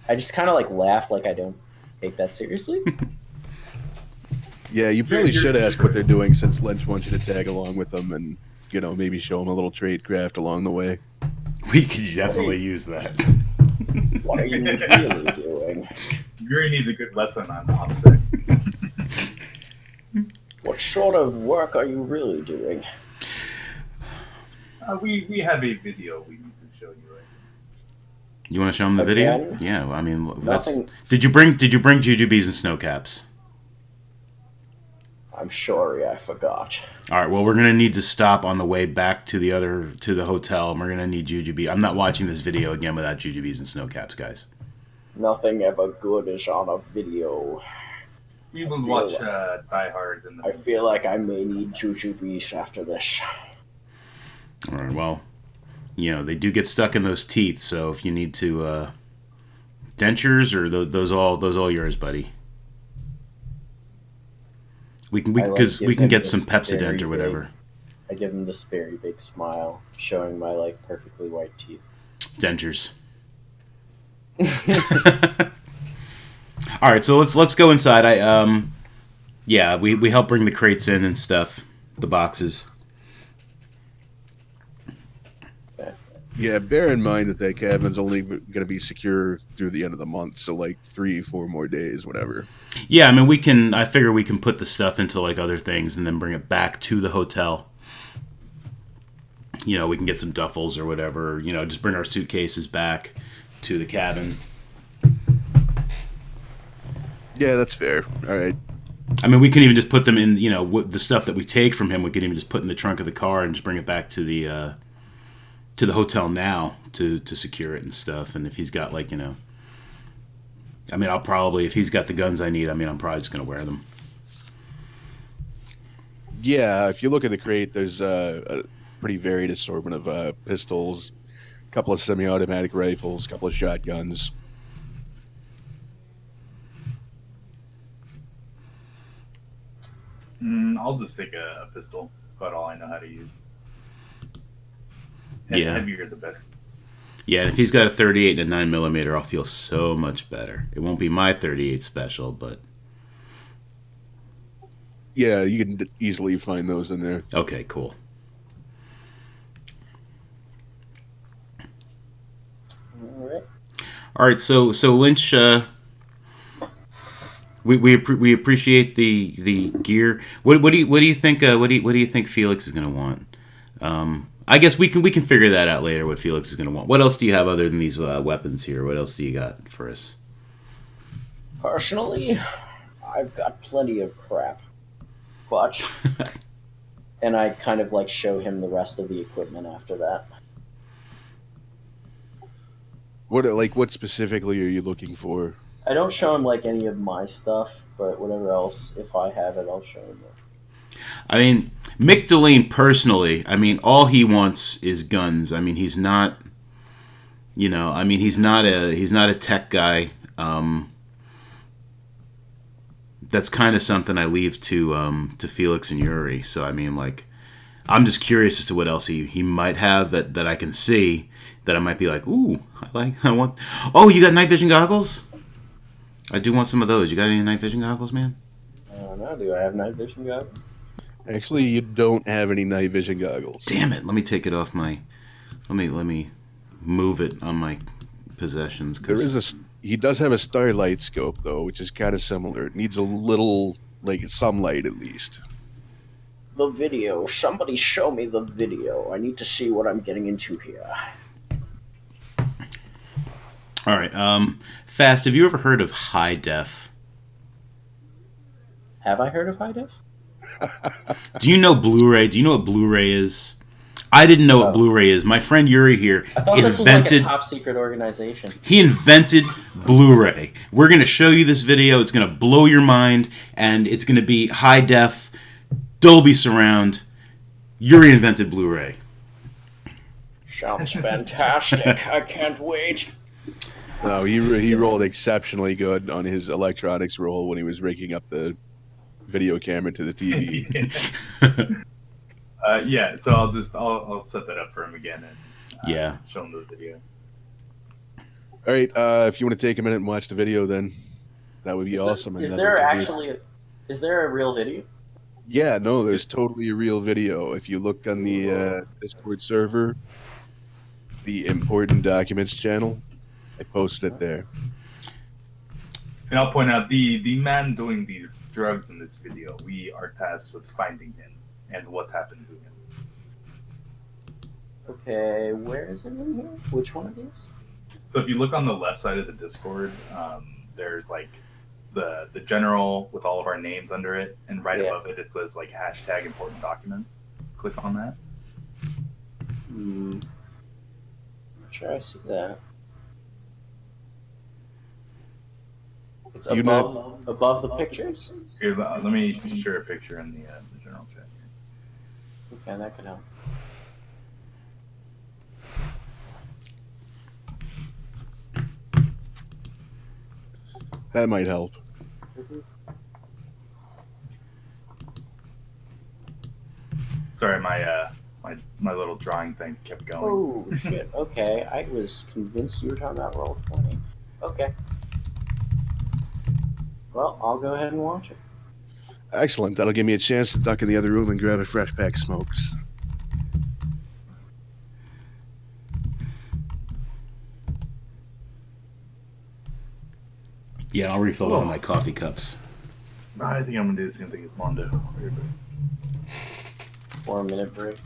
I just kind of like laugh like I don't take that seriously. Yeah, you probably should ask what they're doing since Lynch wants you to tag along with them and, you know, maybe show them a little trade craft along the way. We could definitely use that. What are you really doing? Yuri needs a good lesson on OPSEC. What sort of work are you really doing? We have a video we need to show you right now. You want to show them the video? Again? Yeah, well, I mean, that's. Nothing. Did you bring jujubes and snow caps? I'm sorry, I forgot. All right. Well, we're gonna need to stop on the way back to the hotel, and we're gonna need jujube. I'm not watching this video again without jujubes and snow caps, guys. Nothing ever good is on a video. We will feel watch like- Die Hard in the I feel like I may need jujubes after this. All right. Well, you know they do get stuck in those teeth, so if you need to dentures or those all yours, buddy. We can I like because we give can them get some this Pepsodent very or whatever. I give him this very big smile, showing my like perfectly white teeth. Dentures. All right, so let's go inside. We help bring the crates in and stuff, the boxes. Yeah, bear in mind that cabin's only going to be secure through the end of the month, so like 3-4 more days, whatever. Yeah, I mean I figure we can put the stuff into like other things and then bring it back to the hotel. You know, we can get some duffels or whatever. You know, just bring our suitcases back to the cabin. Yeah, that's fair. All right. I mean, we can even just put them in. You know, the stuff that we take from him, we can even just put in the trunk of the car and just bring it back to the hotel now to secure it and stuff. And if he's got like, you know, I mean, I'll probably, if he's got the guns I need, I mean, I'm probably just gonna wear them. Yeah, if you look at the crate, there's a pretty varied assortment of pistols, a couple of semi-automatic rifles, a couple of shotguns. I'll just take a pistol. About all I know how to use. And Yeah. the heavier the better. Yeah, and if he's got a 38 and a 9mm, I'll feel so much better. It won't be my 38 special, but Yeah, you can easily find those in there. okay, cool. All right, so Lynch, we appreciate the gear. What do you think? What do you think Felix is going to want? I guess we can figure that out later. What Felix is going to want. What else do you have other than these weapons here? What else do you got for us? Personally, I've got plenty of crap. But, and I kind of like show him the rest of the equipment after that. What specifically are you looking for? I don't show him like any of my stuff, but whatever else, if I have it, I'll show him it. I mean, Mick Delaney personally, I mean, all he wants is guns. I mean, he's not, he's not a tech guy. That's kind of something I leave to Felix and Yuri. So I mean, like, I'm just curious as to what else he might have that I can see that I might be like, ooh, I want. Oh, you got night vision goggles? I do want some of those. You got any night vision goggles, man? I don't know. Do I have night vision goggles? Actually, you don't have any night vision goggles. Damn it! Let me take it off my. Let me move it on my possessions. He does have a starlight scope though, which is kind of similar. It needs a little some light at least. The video. Somebody show me the video. I need to see what I'm getting into here. All right. Fast. Have you ever heard of high def? Have I heard of high def? Do you know Blu-ray? Do you know what Blu-ray is? I didn't know what Blu-ray is. My friend Yuri here I thought this was like a top secret organization. He invented Blu-ray. We're going to show you this video. It's going to blow your mind, and it's going to be high def, Dolby surround. Yuri invented Blu-ray. Sounds fantastic. I can't wait. No, he rolled exceptionally good on his electronics roll when he was rigging up the video camera to the TV. Yeah, so I'll set that up for him again and show him the video. All right, if you want to take a minute and watch the video, then that would be awesome. Is there a real video? Yeah, no, there's totally a real video. If you look on the Discord server, the important documents channel, I posted it there. And I'll point out the man doing these drugs in this video, we are tasked with finding him and what happened to him. Okay, where is it in here? Which one of these? So if you look on the left side of the Discord, there's like the general with all of our names under it, and right above it, it says like hashtag important documents. Click on that. Not sure I see that. It's above the pictures? Here, let me share a picture in the general chat here. Okay, that could help. That might help. Sorry, my little drawing thing kept going. Oh shit! Okay, I was convinced you were talking about Roll20. Okay. Well, I'll go ahead and watch it. Excellent. That'll give me a chance to duck in the other room and grab a fresh pack of smokes. Yeah, I'll refill one of my coffee cups. I think I'm gonna do the same thing as Mondo. 4-minute break.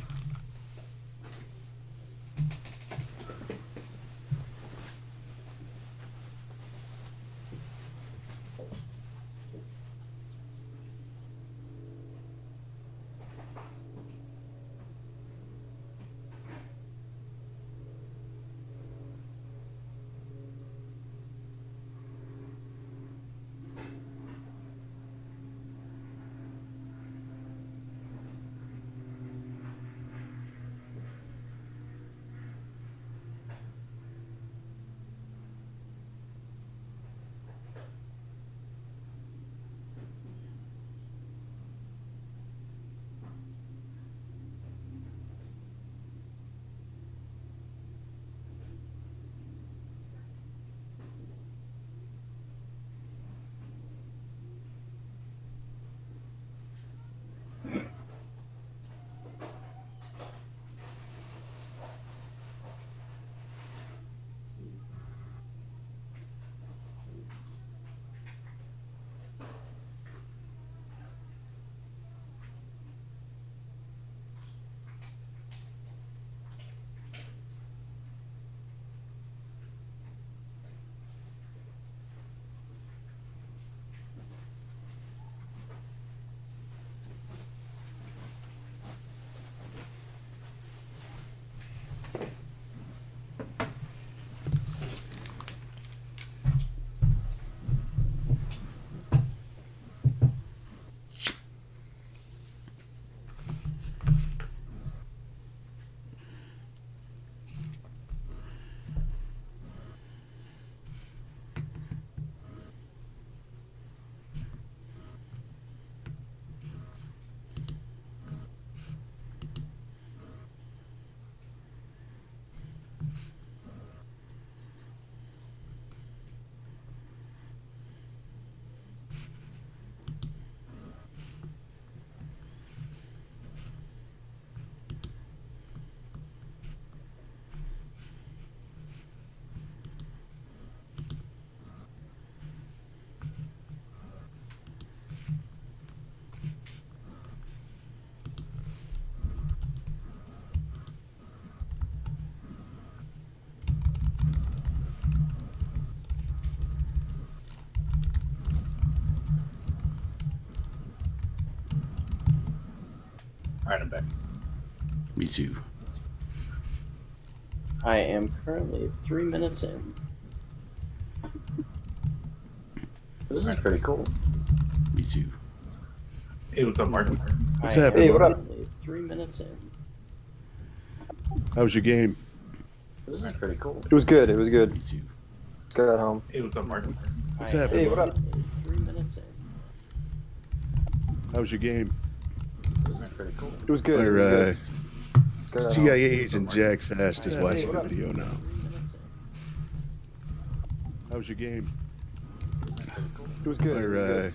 Alright, I'm back. Me too. I am currently 3 minutes in. This is pretty cool. Me too. Hey, what's up, Mark? What's I happening, am Mark? currently 3 minutes in. How was your game? This is pretty cool. It was good. It was good. Me too. Got home. Hey, what's up, Mark? What's I am happening? Hey, what up? currently 3 minutes in. How was your game? This is pretty cool. It was good. It Our was good. Got home. CIA agent Jack Fast is watching the what up? video now. 3 minutes in. How was your game? This is pretty cool. It was good. It was Our good.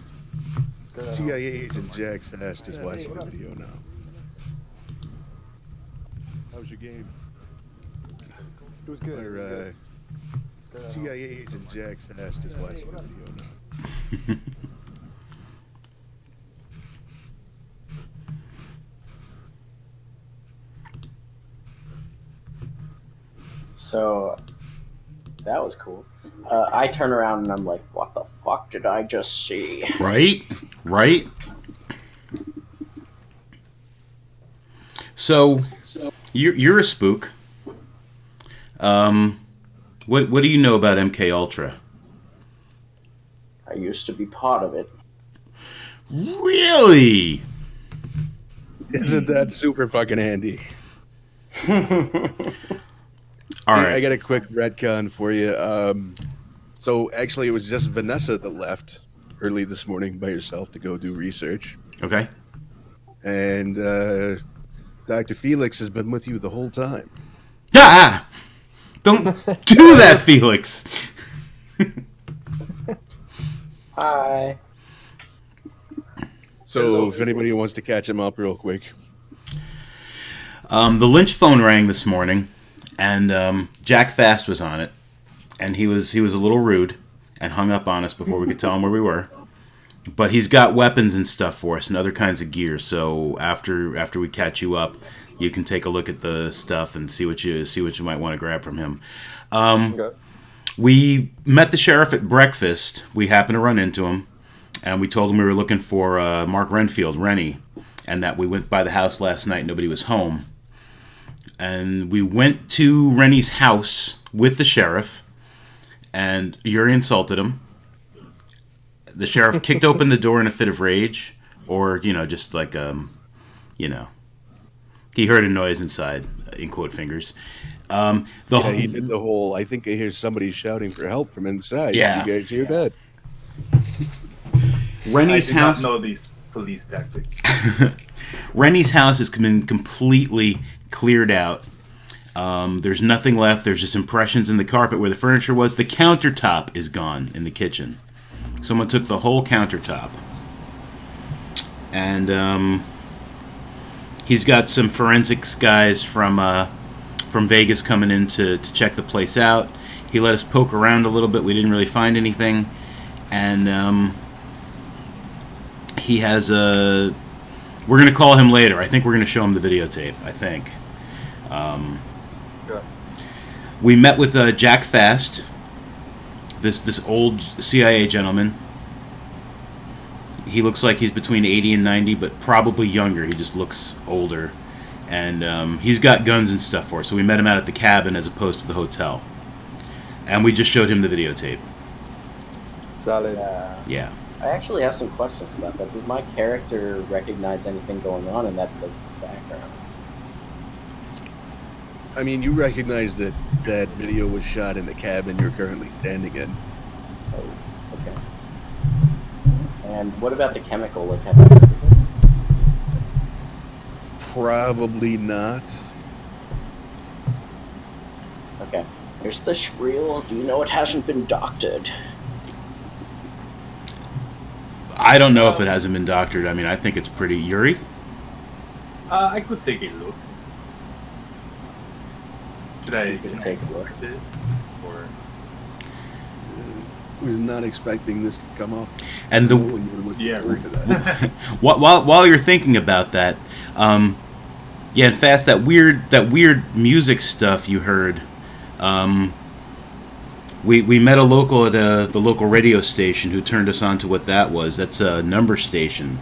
Got home. CIA agent Jack Fast is watching what the up? video now. 3 minutes in. How was your game? This is pretty cool. It was good. It was Our good. Got home. CIA agent Jack Fast is watching the video now. So that was cool. I turn around and I'm like, what the fuck did I just see? Right? Right? So, you're a spook. What do you know about MK Ultra? I used to be part of it. Really? Isn't that super fucking handy? All Hey, right. I got a quick retcon for you. So actually, it was just Vanessa that left early this morning by herself to go do research, Okay. and Dr. Felix has been with you the whole time. Ah! Don't do that, Felix. Hi. So if anybody wants to catch him up real quick, The Lynch phone rang this morning, and Jack Fast was on it, and he was a little rude and hung up on us before we could tell him where we were. But he's got weapons and stuff for us and other kinds of gear. So after we catch you up, you can take a look at the stuff and see what you might want to grab from him. Okay. We met the sheriff at breakfast. We happened to run into him, and we told him we were looking for Mark Renfield, Rennie, and that we went by the house last night. Nobody was home. And we went to Rennie's house with the sheriff, and Yuri insulted him. The sheriff kicked open the door in a fit of rage, or, just like, he heard a noise inside, in quote fingers. yeah, he did the whole. I think I hear somebody shouting for help from inside. Yeah. Did you guys hear that? Rennie's I do house. not know these police tactics. Rennie's house has been completely cleared out. There's nothing left. There's just impressions in the carpet where the furniture was. The countertop is gone in the kitchen. Someone took the whole countertop. And he's got some forensics guys from Vegas coming in to check the place out. He let us poke around a little bit. We didn't really find anything. And he has a... We're going to call him later. I think we're going to show him the videotape, I think. Sure. We met with Jack Fast, this old CIA gentleman. He looks like he's between 80 and 90, but probably younger. He just looks older. And he's got guns and stuff for us. So we met him out at the cabin as opposed to the hotel. And we just showed him the videotape. Solid. Yeah. I actually have some questions about that. Does my character recognize anything going on in that because of his background? I mean, you recognize that that video was shot in the cabin you're currently standing in. Oh, okay. And what about the chemical? Like, have you heard of it? Probably not. Okay. Here's the spiel. Do you know it hasn't been doctored? I don't know if it hasn't been doctored. I mean, I think it's pretty... Yuri? I could take a look. Should I You can take a look. at it? Or Was not expecting this to come up. And the... yeah, Wait for that. While you're thinking about that, yeah, and Fast, that weird music stuff you heard. We met a local at the local radio station who turned us on to what that was. That's a number station.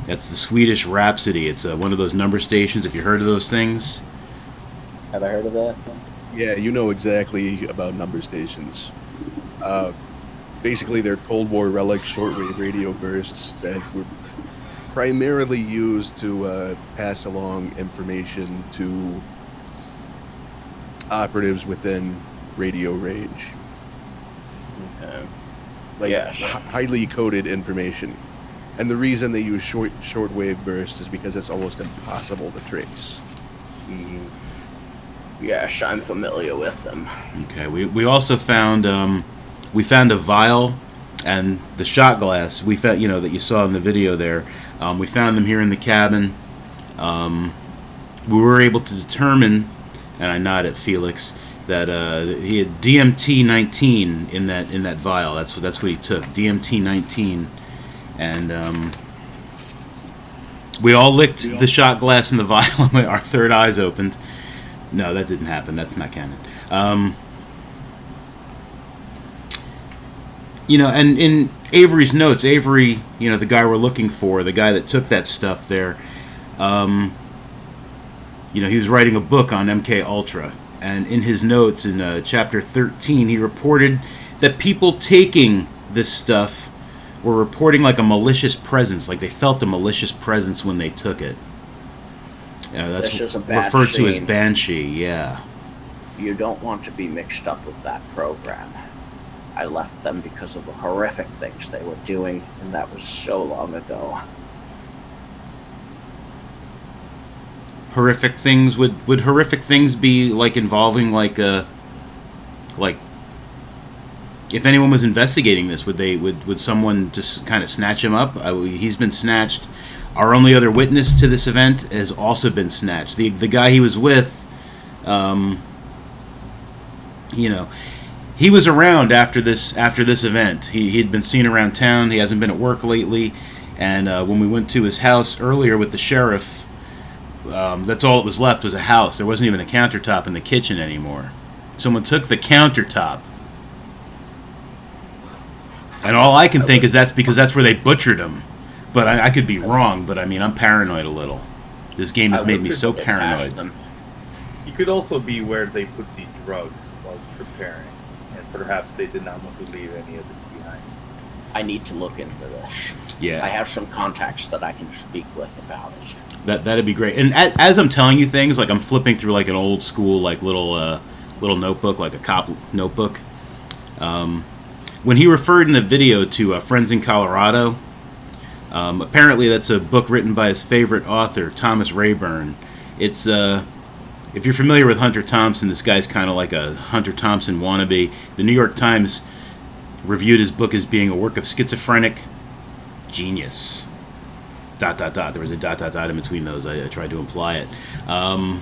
That's the Swedish Rhapsody. It's one of those number stations. Have you heard of those things? Have I heard of that? Yeah, you know exactly about number stations. Uh, Basically, they're Cold War relic shortwave radio bursts that were primarily used to pass along information to operatives within radio range, Okay. like Yes. highly coded information. And the reason they use shortwave bursts is because it's almost impossible to trace. Yes, I'm familiar with them. Okay. We also found we found a vial and the shot glass. We found that you saw in the video there. We found them here in the cabin. We were able to determine, and I nod at Felix, that he had DMT-19 in that vial. That's what he took. DMT-19, and we all licked the shot glass in the vial. And our third eyes opened. No, that didn't happen. That's not canon. And in Avery's notes, Avery, the guy we're looking for, the guy that took that stuff there, he was writing a book on MK Ultra, and in his notes in chapter 13, he reported that people taking this stuff were reporting like a malicious presence, like they felt a malicious presence when they took it. That's just a referred to as Banshee. Banshee, yeah. You don't want to be mixed up with that program. I left them because of the horrific things they were doing, and that was so long ago. Horrific things would horrific things be like involving like if anyone was investigating this, would someone just kind of snatch him up? He's been snatched. Our only other witness to this event has also been snatched. The guy he was with, he was around after this event. He'd been seen around town. He hasn't been at work lately. And when we went to his house earlier with the sheriff, that's all that was left was a house. There wasn't even a countertop in the kitchen anymore. Someone took the countertop. And all I can think is that's because that's where they butchered him. But I could be wrong, but I mean, I'm paranoid a little. This game has made me so paranoid. You could also be where they put the drug while preparing, and perhaps they did not want to leave any of it behind. I need to look into this. Yeah. I have some contacts that I can speak with about it. That'd be great. And as I'm telling you things, like I'm flipping through like an old school like little notebook, like a cop notebook. When he referred in the video to Friends in Colorado, apparently that's a book written by his favorite author, Thomas Rayburn. It's if you're familiar with Hunter Thompson, this guy's kind of like a Hunter Thompson wannabe. The New York Times reviewed his book as being a work of schizophrenic genius. ... There was a ... in between those. I tried to imply it. I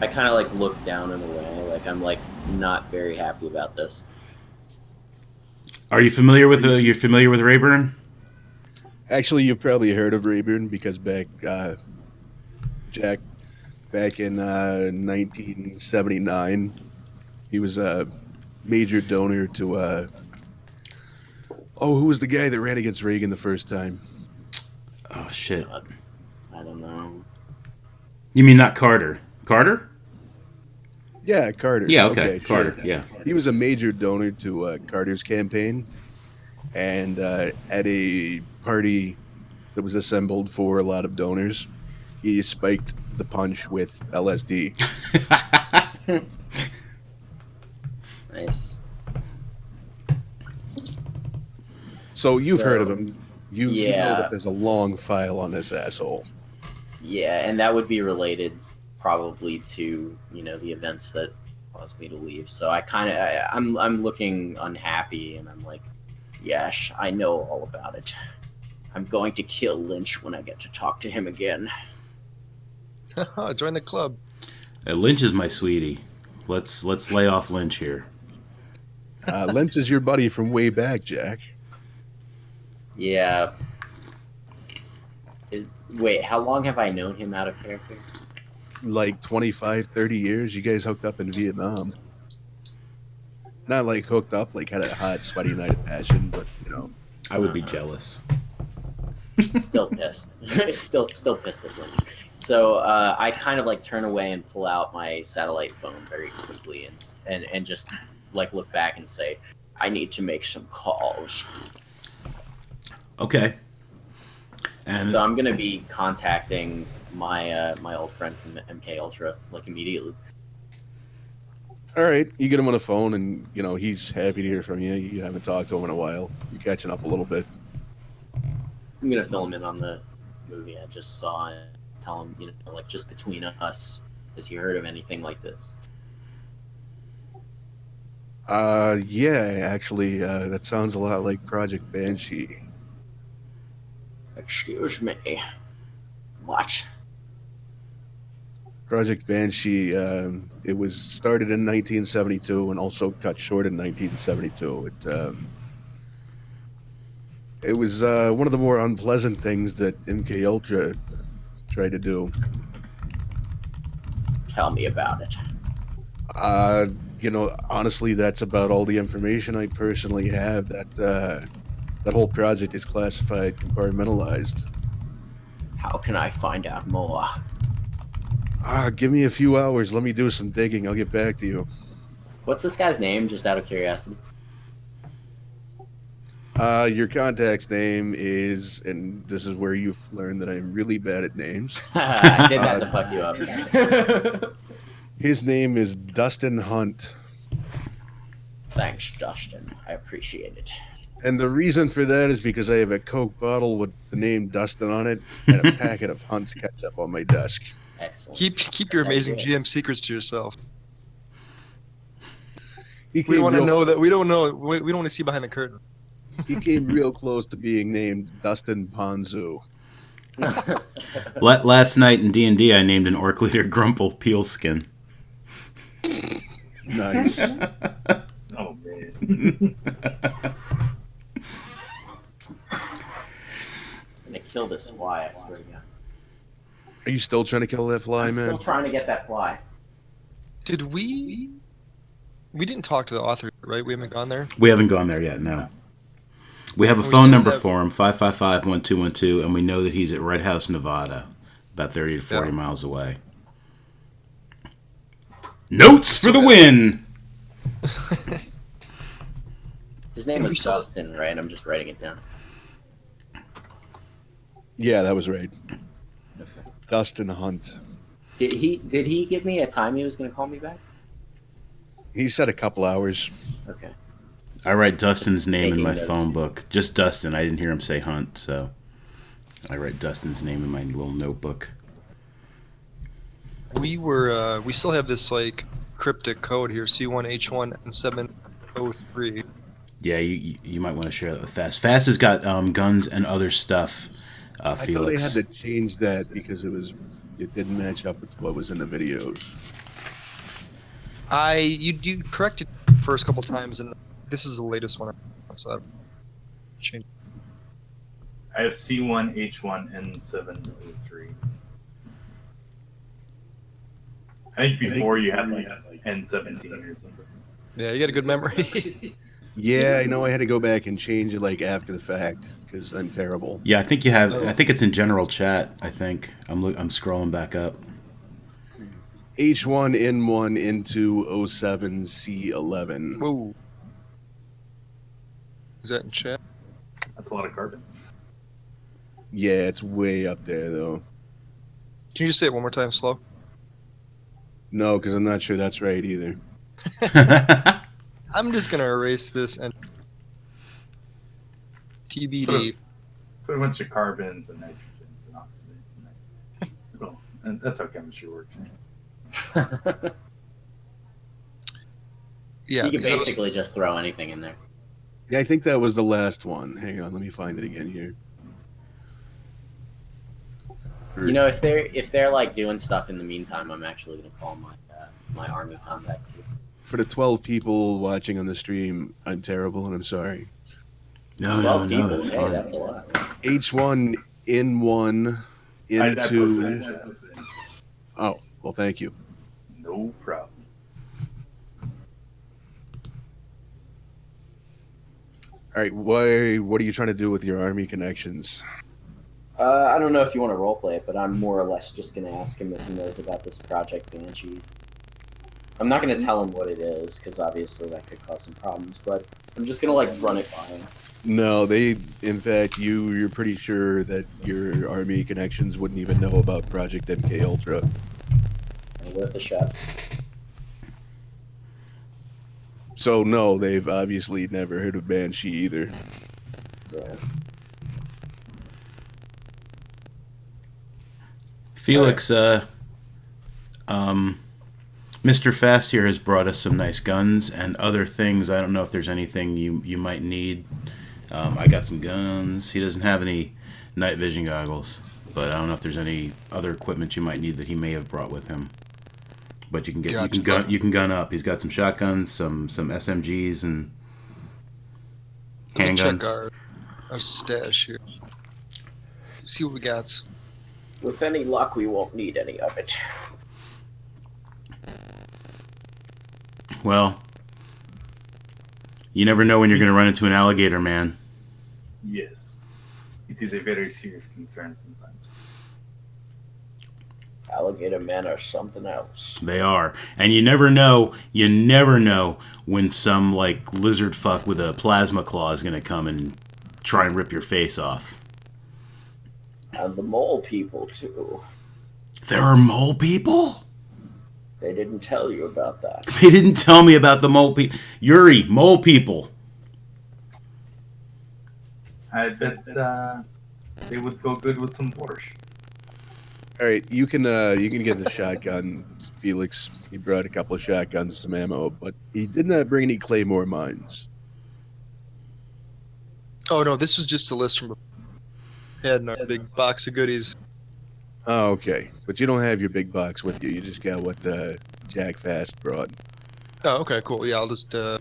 kind of like look down in a way, like I'm like not very happy about this. Are you familiar with Rayburn? Actually, you've probably heard of Rayburn because back in 1979, he was a major donor to who was the guy that ran against Reagan the first time? Oh shit! I don't know. You mean not Carter? Carter? Yeah, Carter. Yeah, okay, sure. Carter. Yeah. He was a major donor to Carter's campaign, and at a party that was assembled for a lot of donors, he spiked the punch with LSD. Nice. So you've heard of him. You know Yeah. that there's a long file on this asshole. Yeah, and that would be related probably to the events that caused me to leave. So I'm looking unhappy, and I'm like, yes, I know all about it. I'm going to kill Lynch when I get to talk to him again. Join the club. Lynch is my sweetie. Let's lay off Lynch here. Lynch is your buddy from way back, Jack. Yeah. Wait, how long have I known him out of character? Like 25, 30 years. You guys hooked up in Vietnam. Not like hooked up, like had a hot, sweaty night of passion, but I would be jealous. Still pissed. still pissed at Lynn. So I kind of like turn away and pull out my satellite phone very quickly and just like look back and say, I need to make some calls. Okay. And So I'm gonna be contacting my my old friend from MK Ultra like immediately. All right, you get him on the phone, and he's happy to hear from you. You haven't talked to him in a while. You're catching up a little bit. I'm gonna fill him in on the movie I just saw and tell him, like just between us, has he heard of anything like this? Yeah, actually, that sounds a lot like Project Banshee. Excuse me. What? Project Banshee, it was started in 1972 and also cut short in 1972. It was one of the more unpleasant things that MK Ultra tried to do. Tell me about it. Honestly, that's about all the information I personally have. That whole project is classified, compartmentalized. How can I find out more? Give me a few hours. Let me do some digging. I'll get back to you. What's this guy's name, just out of curiosity? Your contact's name is, and this is where you've learned that I'm really bad at names. I did that to fuck you up. His name is Dustin Hunt. Thanks, Dustin. I appreciate it. And the reason for that is because I have a Coke bottle with the name Dustin on it and a packet of Hunt's ketchup on my desk. Excellent. Keep your That's how you amazing do it. GM secrets to yourself. He We came want to real- know that we don't know. We don't want to see behind the curtain. He came real close to being named Dustin Ponzu. last night in D&D, I named an orc leader Grumple Peelskin. Nice. Oh man. I'm gonna kill this fly, I swear to God. Are you still trying to kill that fly, I'm man? still trying to get that fly. Did we? We didn't talk to the author, right? We haven't gone there. We haven't gone there yet, no. We have a We phone still number have- for him, 555-1212, and we know that he's at Red House, Nevada, about 30 to 40 Yeah. miles away. Notes for the win! His name And we was still- Dustin, right? I'm just writing it down. Yeah, that was right. Okay. Dustin Hunt. Did he give me a time he was gonna call me back? He said a couple hours. Okay. I write Dustin's name in making my notes. phone book. Just Dustin. I didn't hear him say Hunt, so I write Dustin's name in my little notebook. We still have this like cryptic code here: C1H1N703. Yeah, you might want to share that with Fast. Fast has got guns and other stuff, I thought they Felix. had to change that because it didn't match up with what was in the videos. You corrected first couple times, and this is the latest one. So I've changed. I have C1H1N703. I think before you had like N17 or something. Yeah, you got a good memory. Yeah, I know I had to go back and change it like after the fact because I'm terrible. Yeah, I think you have. I think it's in general chat. I think I'm scrolling back up. H1N1 into 07C11. Whoa. Is that in chat? That's a lot of carbon. Yeah, it's way up there though. Can you just say it one more time, slow? No, because I'm not sure that's right either. I'm just gonna erase this and TBD. Put a bunch of carbons and nitrogens and oxygens. Well, and that's how chemistry works. Yeah. You can because- basically just throw anything in there. Yeah, I think that was the last one. Hang on, let me find it again here. You know, if they're like doing stuff in the meantime, I'm actually gonna call my army combat too. For the 12 people watching on the stream, I'm terrible and I'm sorry. No, 12 no, people, it's hey, fine. that's a lot. H1N1 I posted into. it. Oh, well, thank you. No problem. All right, what are you trying to do with your army connections? I don't know if you want to roleplay it, but I'm more or less just going to ask him if he knows about this Project Banshee. I'm not going to tell him what it is, because obviously that could cause some problems, but I'm just going to, like, run it by him. No, in fact, you're pretty sure that your army connections wouldn't even know about Project MK Ultra. Worth a shot. So no, they've obviously never heard of Banshee either. Yeah. Felix, Mr. Fast here has brought us some nice guns and other things. I don't know if there's anything you might need. I got some guns. He doesn't have any night vision goggles, but I don't know if there's any other equipment you might need that he may have brought with him. But you can gun up. He's got some shotguns, some SMGs and Let me check handguns. our stash here. See what we got. With any luck, we won't need any of it. Well, you never know when you're going to run into an alligator, man. Yes. It is a very serious concern sometimes. Alligator men are something else. They are. And you never know when some, like, lizard fuck with a plasma claw is going to come and try and rip your face off. And the mole people, too. There are mole people? They didn't tell you about that. They didn't tell me about the mole people. Yuri, mole people. I bet they would go good with some borscht. All right, you can get the shotgun, Felix. He brought a couple of shotguns, some ammo, but he did not bring any claymore mines. Oh no, this was just a list from. Had in our big box of goodies. Oh, okay. But you don't have your big box with you. You just got what Jack Fast brought. Oh, okay, cool. Yeah, I'll just. I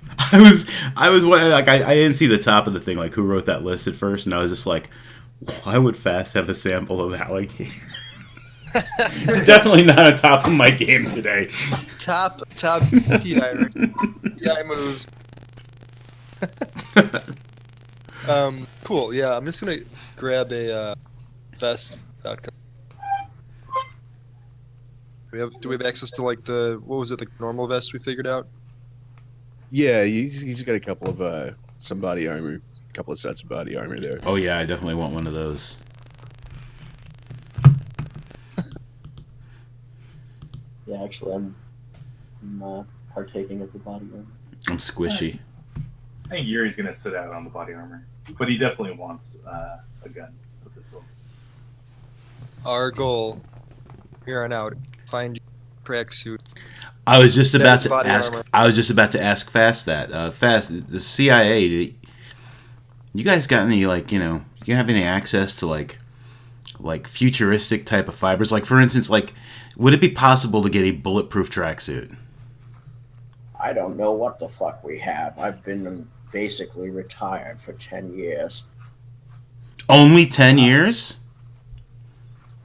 was like, I didn't see the top of the thing, like who wrote that list at first, and I was just like, why would Fast have a sample of alligator? Definitely not on top of my game today. Top PI, PI moves. Cool. Yeah, I'm just gonna grab a vest.com. Do we have access to like the what was it, the normal vest we figured out? Yeah, he's got a couple of some body armor, a couple of sets of body armor there. Oh yeah, I definitely want one of those. Yeah, actually, I'm partaking of the body armor. I'm squishy. I think Yuri's gonna sit out on the body armor, but he definitely wants a gun with this one. Our goal here on out, find tracksuit. I was just about is to body ask. armor. I was just about to ask Fast that. Fast, the CIA. You guys got any you have any access to like futuristic type of fibers? Like for instance, like would it be possible to get a bulletproof tracksuit? I don't know what the fuck we have. I've been basically retired for 10 years. Only 10 years?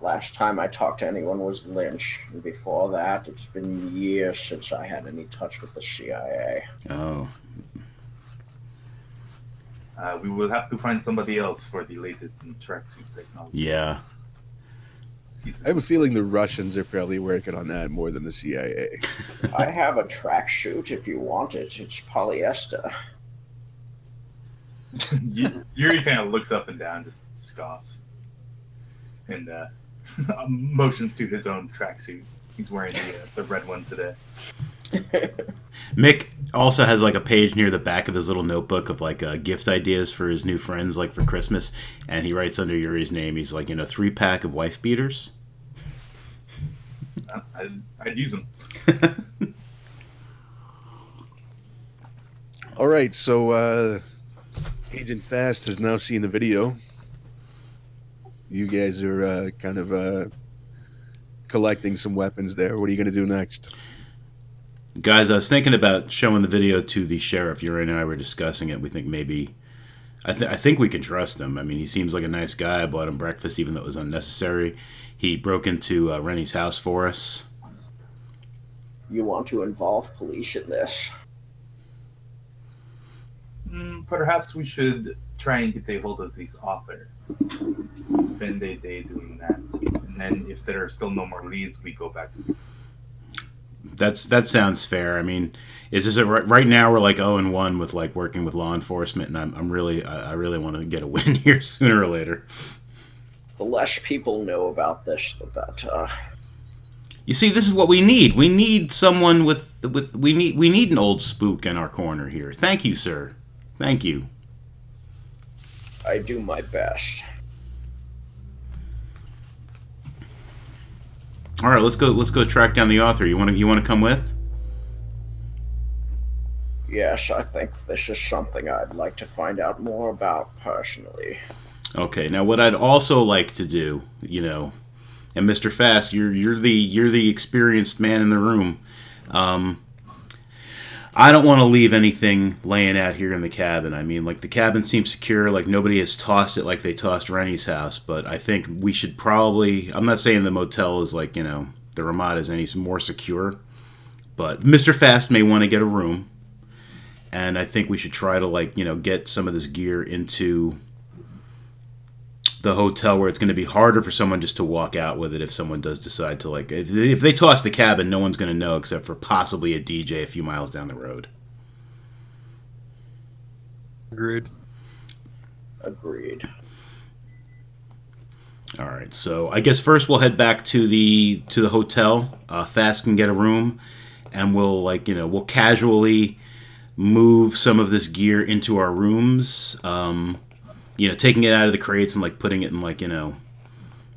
Last time I talked to anyone was Lynch, and before that, it's been years since I had any touch with the CIA. Oh. We will have to find somebody else for the latest in tracksuit technology. Yeah. I have a feeling the Russians are probably working on that more than the CIA. I have a tracksuit if you want it. It's polyester. Yuri kind of looks up and down, just scoffs, and motions to his own tracksuit. He's wearing the red one today. Mick also has like a page near the back of his little notebook of like gift ideas for his new friends, like for Christmas, and he writes under Yuri's name. He's like, 3-pack of wife beaters. I'd use them. All right, so Agent Fast has now seen the video. You guys are kind of collecting some weapons there. What are you going to do next? Guys, I was thinking about showing the video to the sheriff. Yuri and I were discussing it. We think maybe... I think we can trust him. I mean, he seems like a nice guy. I bought him breakfast even though it was unnecessary. He broke into Rennie's house for us. You want to involve police in this? Perhaps we should try and get a hold of this author. spend a day doing that, and then if there are still no more leads, we go back to the That sounds fair. I mean, it's just right now we're like 0-1 with like working with law enforcement, and I really want to get a win here sooner or later. The less people know about this, the better. You see, this is what we need. We need someone with we need an old spook in our corner here. Thank you, sir. Thank you. I do my best. All right, let's go track down the author. You want to come with? Yes, I think this is something I'd like to find out more about personally. Okay. Now, what I'd also like to do, and Mr. Fast, you're the experienced man in the room. I don't want to leave anything laying out here in the cabin. I mean, like, the cabin seems secure. Like, nobody has tossed it like they tossed Rennie's house. But I think we should probably... I'm not saying the motel is like, the Ramada is any more secure. But Mr. Fast may want to get a room. And I think we should try to, like, get some of this gear into the hotel where it's going to be harder for someone just to walk out with it if someone does decide to, like, if they toss the cabin, no one's going to know except for possibly a DJ a few miles down the road. Agreed. All right, so I guess first we'll head back to the hotel. Fast can get a room, and we'll we'll casually move some of this gear into our rooms. Taking it out of the crates and like putting it in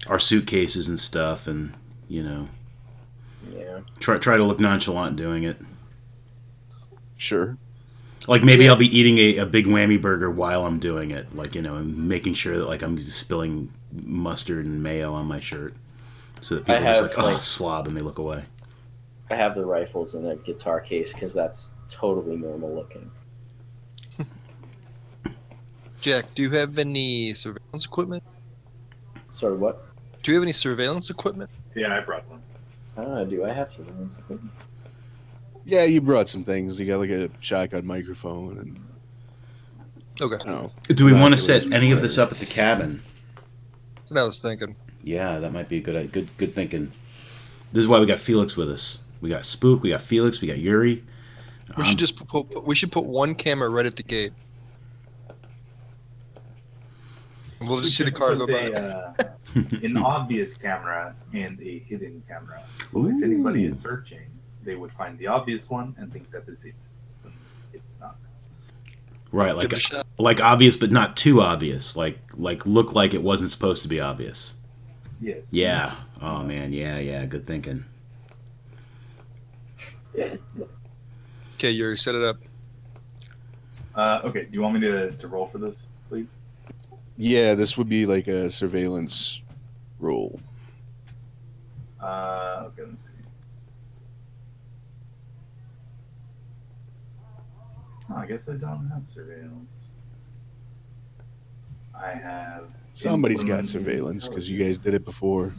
our suitcases and stuff, and Yeah. try to look nonchalant doing it. Sure. Like maybe I'll be eating a big whammy burger while I'm doing it, and making sure that like I'm spilling mustard and mayo on my shirt, so that people are just like, slob, and they look away. I have the rifles in a guitar case because that's totally normal looking. Jack, do you have any surveillance equipment? Sorry, what? Do you have any surveillance equipment? Yeah, I brought some. Do I have surveillance equipment? Yeah, you brought some things. You got like a shotgun microphone and. Okay. Do we want to set any of this up at the cabin? That's what I was thinking. Yeah, that might be good thinking. This is why we got Felix with us. We got Spook, we got Felix, we got Yuri. We should just put one camera right at the gate. And we'll just see the car go by. An obvious camera and a hidden camera. So if anybody is searching, they would find the obvious one and think that is it. It's not. Right, like obvious but not too obvious. Like look like it wasn't supposed to be obvious. Yes. Yeah. Oh man, yeah, good thinking. Okay, Yuri, set it up. Okay, do you want me to roll for this, please? Yeah, this would be like a surveillance roll. Okay, let me see. Oh, I guess I don't have surveillance. I have. Somebody's got influence. surveillance because you guys did it before.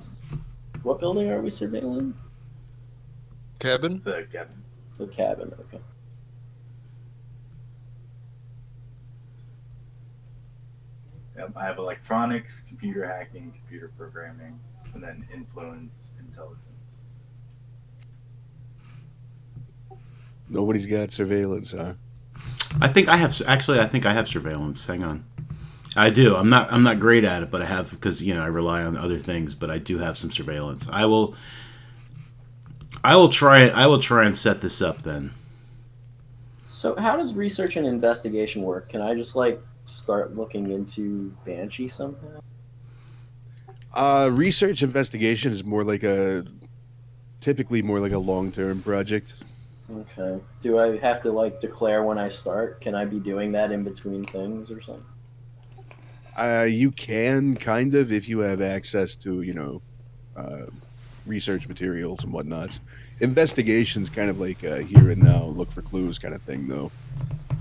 What building are we surveilling? Cabin? The cabin. The cabin, okay. Yep, I have electronics, computer hacking, computer programming, and then influence intelligence. Nobody's got surveillance, huh? I think I have surveillance. Hang on. I do. I'm not great at it, but I have because I rely on other things, but I do have some surveillance. I will try and set this up then. So how does research and investigation work? Can I just start looking into Banshee somehow? Research investigation is typically more like a long-term project. Okay. Do I have to declare when I start? Can I be doing that in between things or something? You can kind of if you have access to research materials and whatnot. Investigation's kind of like here and now, look for clues kind of thing, though.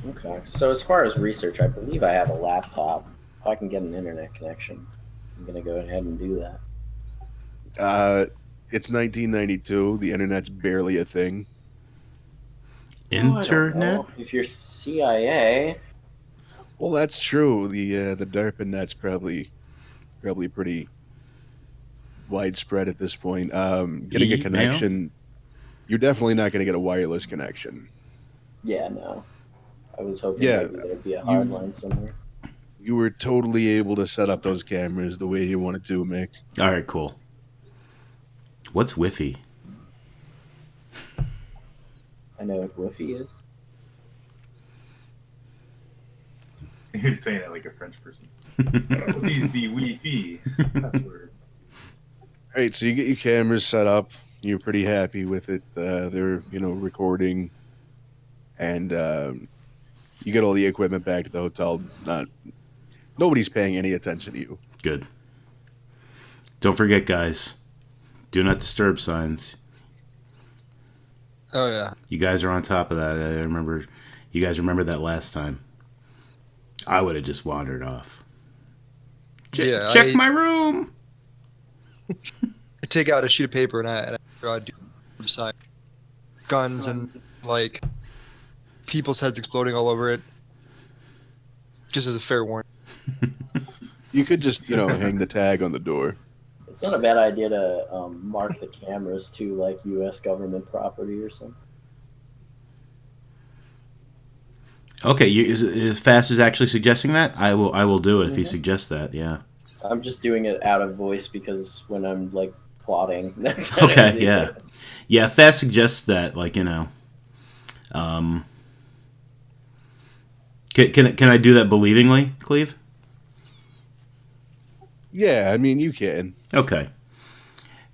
Okay. So as far as research, I believe I have a laptop. If I can get an internet connection, I'm gonna go ahead and do that. It's 1992. The internet's barely a thing. Oh, I don't Internet? know. If you're CIA, Well, that's true. The DARPA net's probably probably pretty widespread at this point. Getting a Email? connection, you're definitely not going to get a wireless connection. Yeah, no. I was hoping Yeah, maybe there'd be a you- hard line somewhere. You were totally able to set up those cameras the way you wanted to, Mick. All right, cool. What's Wi-Fi? I know what Wi-Fi is. You're saying it like a French person. Please the Wi-Fi. That's weird. All right, so you get your cameras set up. You're pretty happy with it. They're recording, and you get all the equipment back to the hotel. Nobody's paying any attention to you. Good. Don't forget, guys. Do not disturb signs. Oh yeah. You guys are on top of that. I remember. You guys remember that last time. I would have just wandered off. Yeah, Check my room. I take out a sheet of paper and I draw a sign. Guns and like people's heads exploding all over it. Just as a fair warning. You could just hang the tag on the door. It's not a bad idea to mark the cameras to like U.S. government property or something. Okay, is Fast is actually suggesting that? I will do it if he suggests that. Yeah. I'm just doing it out of voice because when I'm like plotting, that's what I Okay. do. Yeah. Yeah. Fast suggests that. Like Can I do that believingly, Cleve? Yeah, I mean you can. Okay.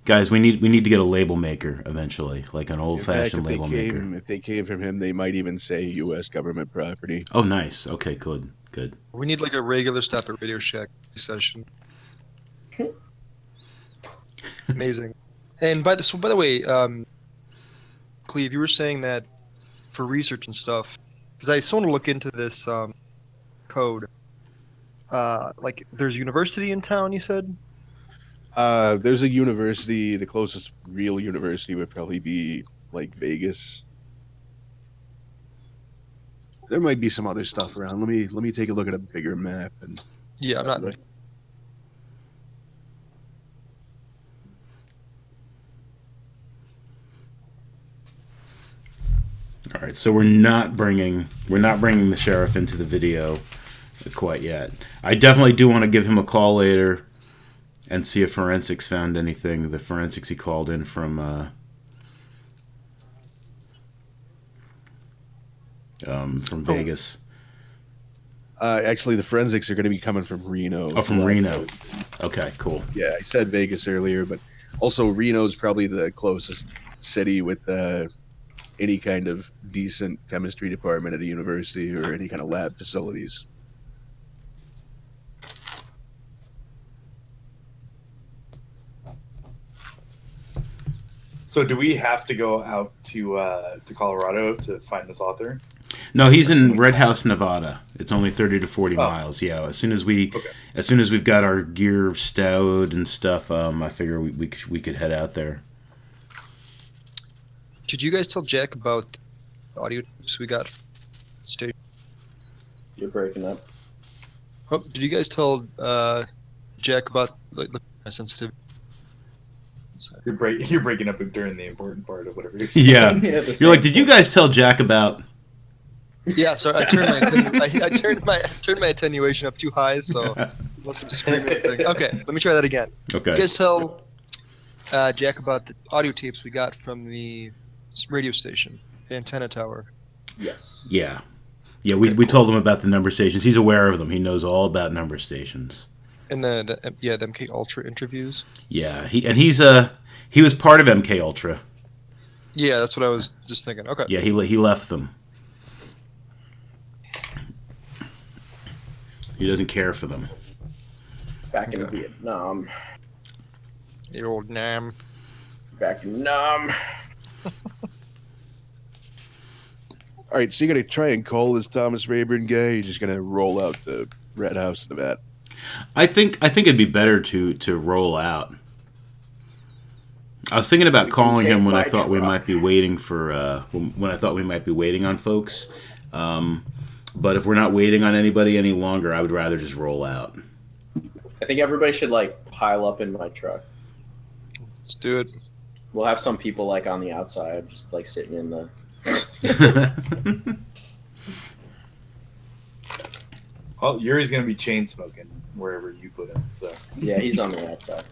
Guys, we need to get a label maker eventually, like an old fashioned In fact, label maker. If they came from him, they might even say U.S. government property. Oh, nice. Okay, good. We need like a regular stop at Radio Shack session. Amazing. And by the way, Cleve, you were saying that for research and stuff, because I just want to look into this code. Like, there's a university in town, you said? There's a university. The closest real university would probably be like Vegas. There might be some other stuff around. Let me take a look at a bigger map and. Yeah, I'm not. All right, so we're not bringing the sheriff into the video quite yet. I definitely do want to give him a call later and see if forensics found anything. The forensics he called in from Vegas. Actually, the forensics are going to be coming from Reno. Oh, from Reno. Okay, cool. Yeah, I said Vegas earlier, but also Reno's probably the closest city with any kind of decent chemistry department at a university or any kind of lab facilities. So do we have to go out to Colorado to find this author? No, he's in Red House, Nevada. It's only 30 to 40 miles. Yeah, as soon as we've got our gear stowed and stuff, I figure we could head out there. Did you guys tell Jack about the audio tapes we got? You're breaking up. Oh, did you guys tell Jack about like the sensitivity? You're breaking up during the important part of whatever you're saying. Yeah, Yeah, you're like, did you guys tell Jack about? Yeah, sorry, I turned my attenuation up too high, so must have screamed anything. Okay, let me try that again. Okay. You guys tell Jack about the audio tapes we got from the radio station, the antenna tower. Yes. Yeah, we told him about the number stations. He's aware of them. He knows all about number stations. And the MK Ultra interviews. Yeah, he was part of MK Ultra. Yeah, that's what I was just thinking. Okay. Yeah, he left them. He doesn't care for them. Back in Vietnam. The old Nam. Back in Nam. All right, so you're gonna try and call this Thomas Rayburn guy. You're just gonna roll out the Red House in the vat. I think it'd be better to roll out. I was thinking about calling him when I thought we might be waiting for when I thought we might be waiting on folks. But if we're not waiting on anybody any longer, I would rather just roll out. I think everybody should like pile up in my truck. Let's do it. We'll have some people like on the outside, just like sitting in the. Well, Yuri's gonna be chain smoking wherever you put him. So Yeah, he's on the outside.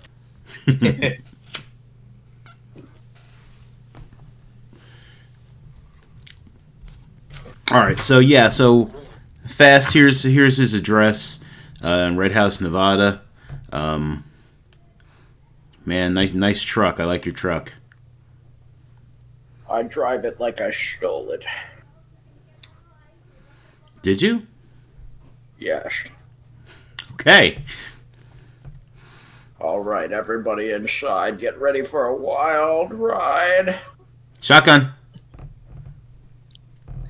All right, so fast. Here's his address in Red House, Nevada. Man, nice truck. I like your truck. I drive it like I stole it. Did you? Yes. Okay. All right, everybody inside, get ready for a wild ride. Shotgun.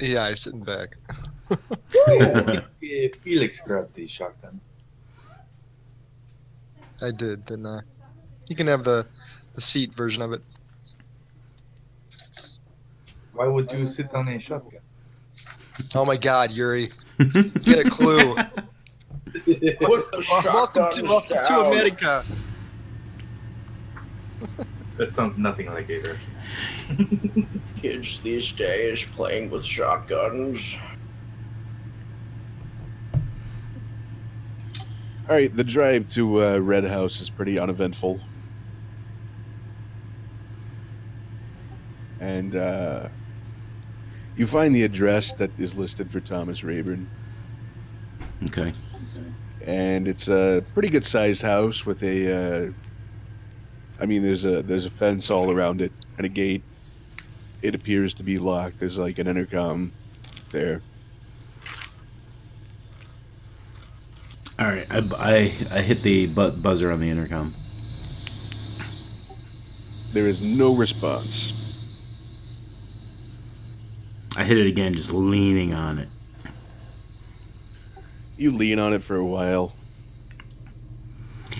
Yeah, I'm sitting back. Felix grabbed the shotgun. I did, didn't I? You can have the seat version of it. Why would you sit on a shotgun? Oh my God, Yuri, get a clue. Put the welcome shotguns to down. America. That sounds nothing like a Russian. Kids these days playing with shotguns. All right, the drive to Red House is pretty uneventful, and you find the address that is listed for Thomas Rayburn, Okay. and it's a pretty good sized house with a. There's a fence all around it and a gate. It appears to be locked. There's like an intercom there. All right. I hit the buzzer on the intercom. There is no response. I hit it again, just leaning on it. You lean on it for a while.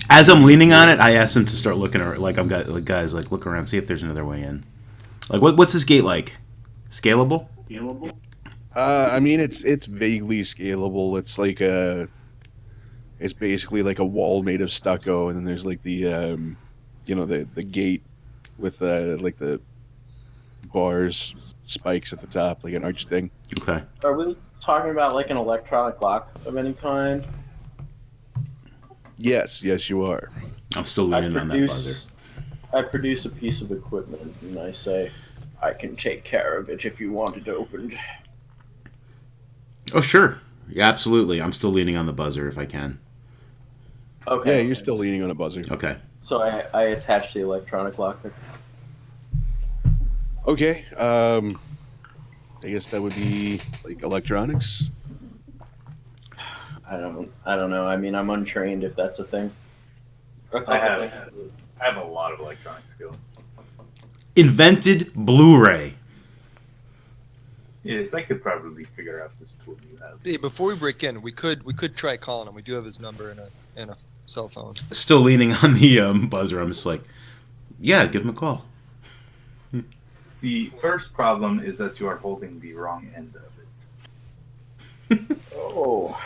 As I'm leaning on it, I asked him to start looking around. Like guys, like look around, see if there's another way in. Like what's this gate like? Scalable? It's vaguely scalable. It's like it's basically like a wall made of stucco, and then there's like the the gate with like the bars, spikes at the top, like an arch thing. Okay. Are we talking about like an electronic lock of any kind? Yes, you are. I'm still leaning on that buzzer. I produce a piece of equipment and I say, I can take care of it if you want it opened. Oh sure. Yeah, absolutely. I'm still leaning on the buzzer if I can. Okay. Yeah, you're still leaning on a buzzer. Okay. So I attach the electronic locker. Okay. I guess that would be like electronics. I don't know. I mean, I'm untrained if that's a thing. I have a lot of electronic skill. Invented Blu-ray. Yes, I could probably figure out this tool you have. Hey, before we break in, we could try calling him. We do have his number and a cell phone. Still leaning on the buzzer. I'm just like, yeah, give him a call. The first problem is that you are holding the wrong end of it. Oh,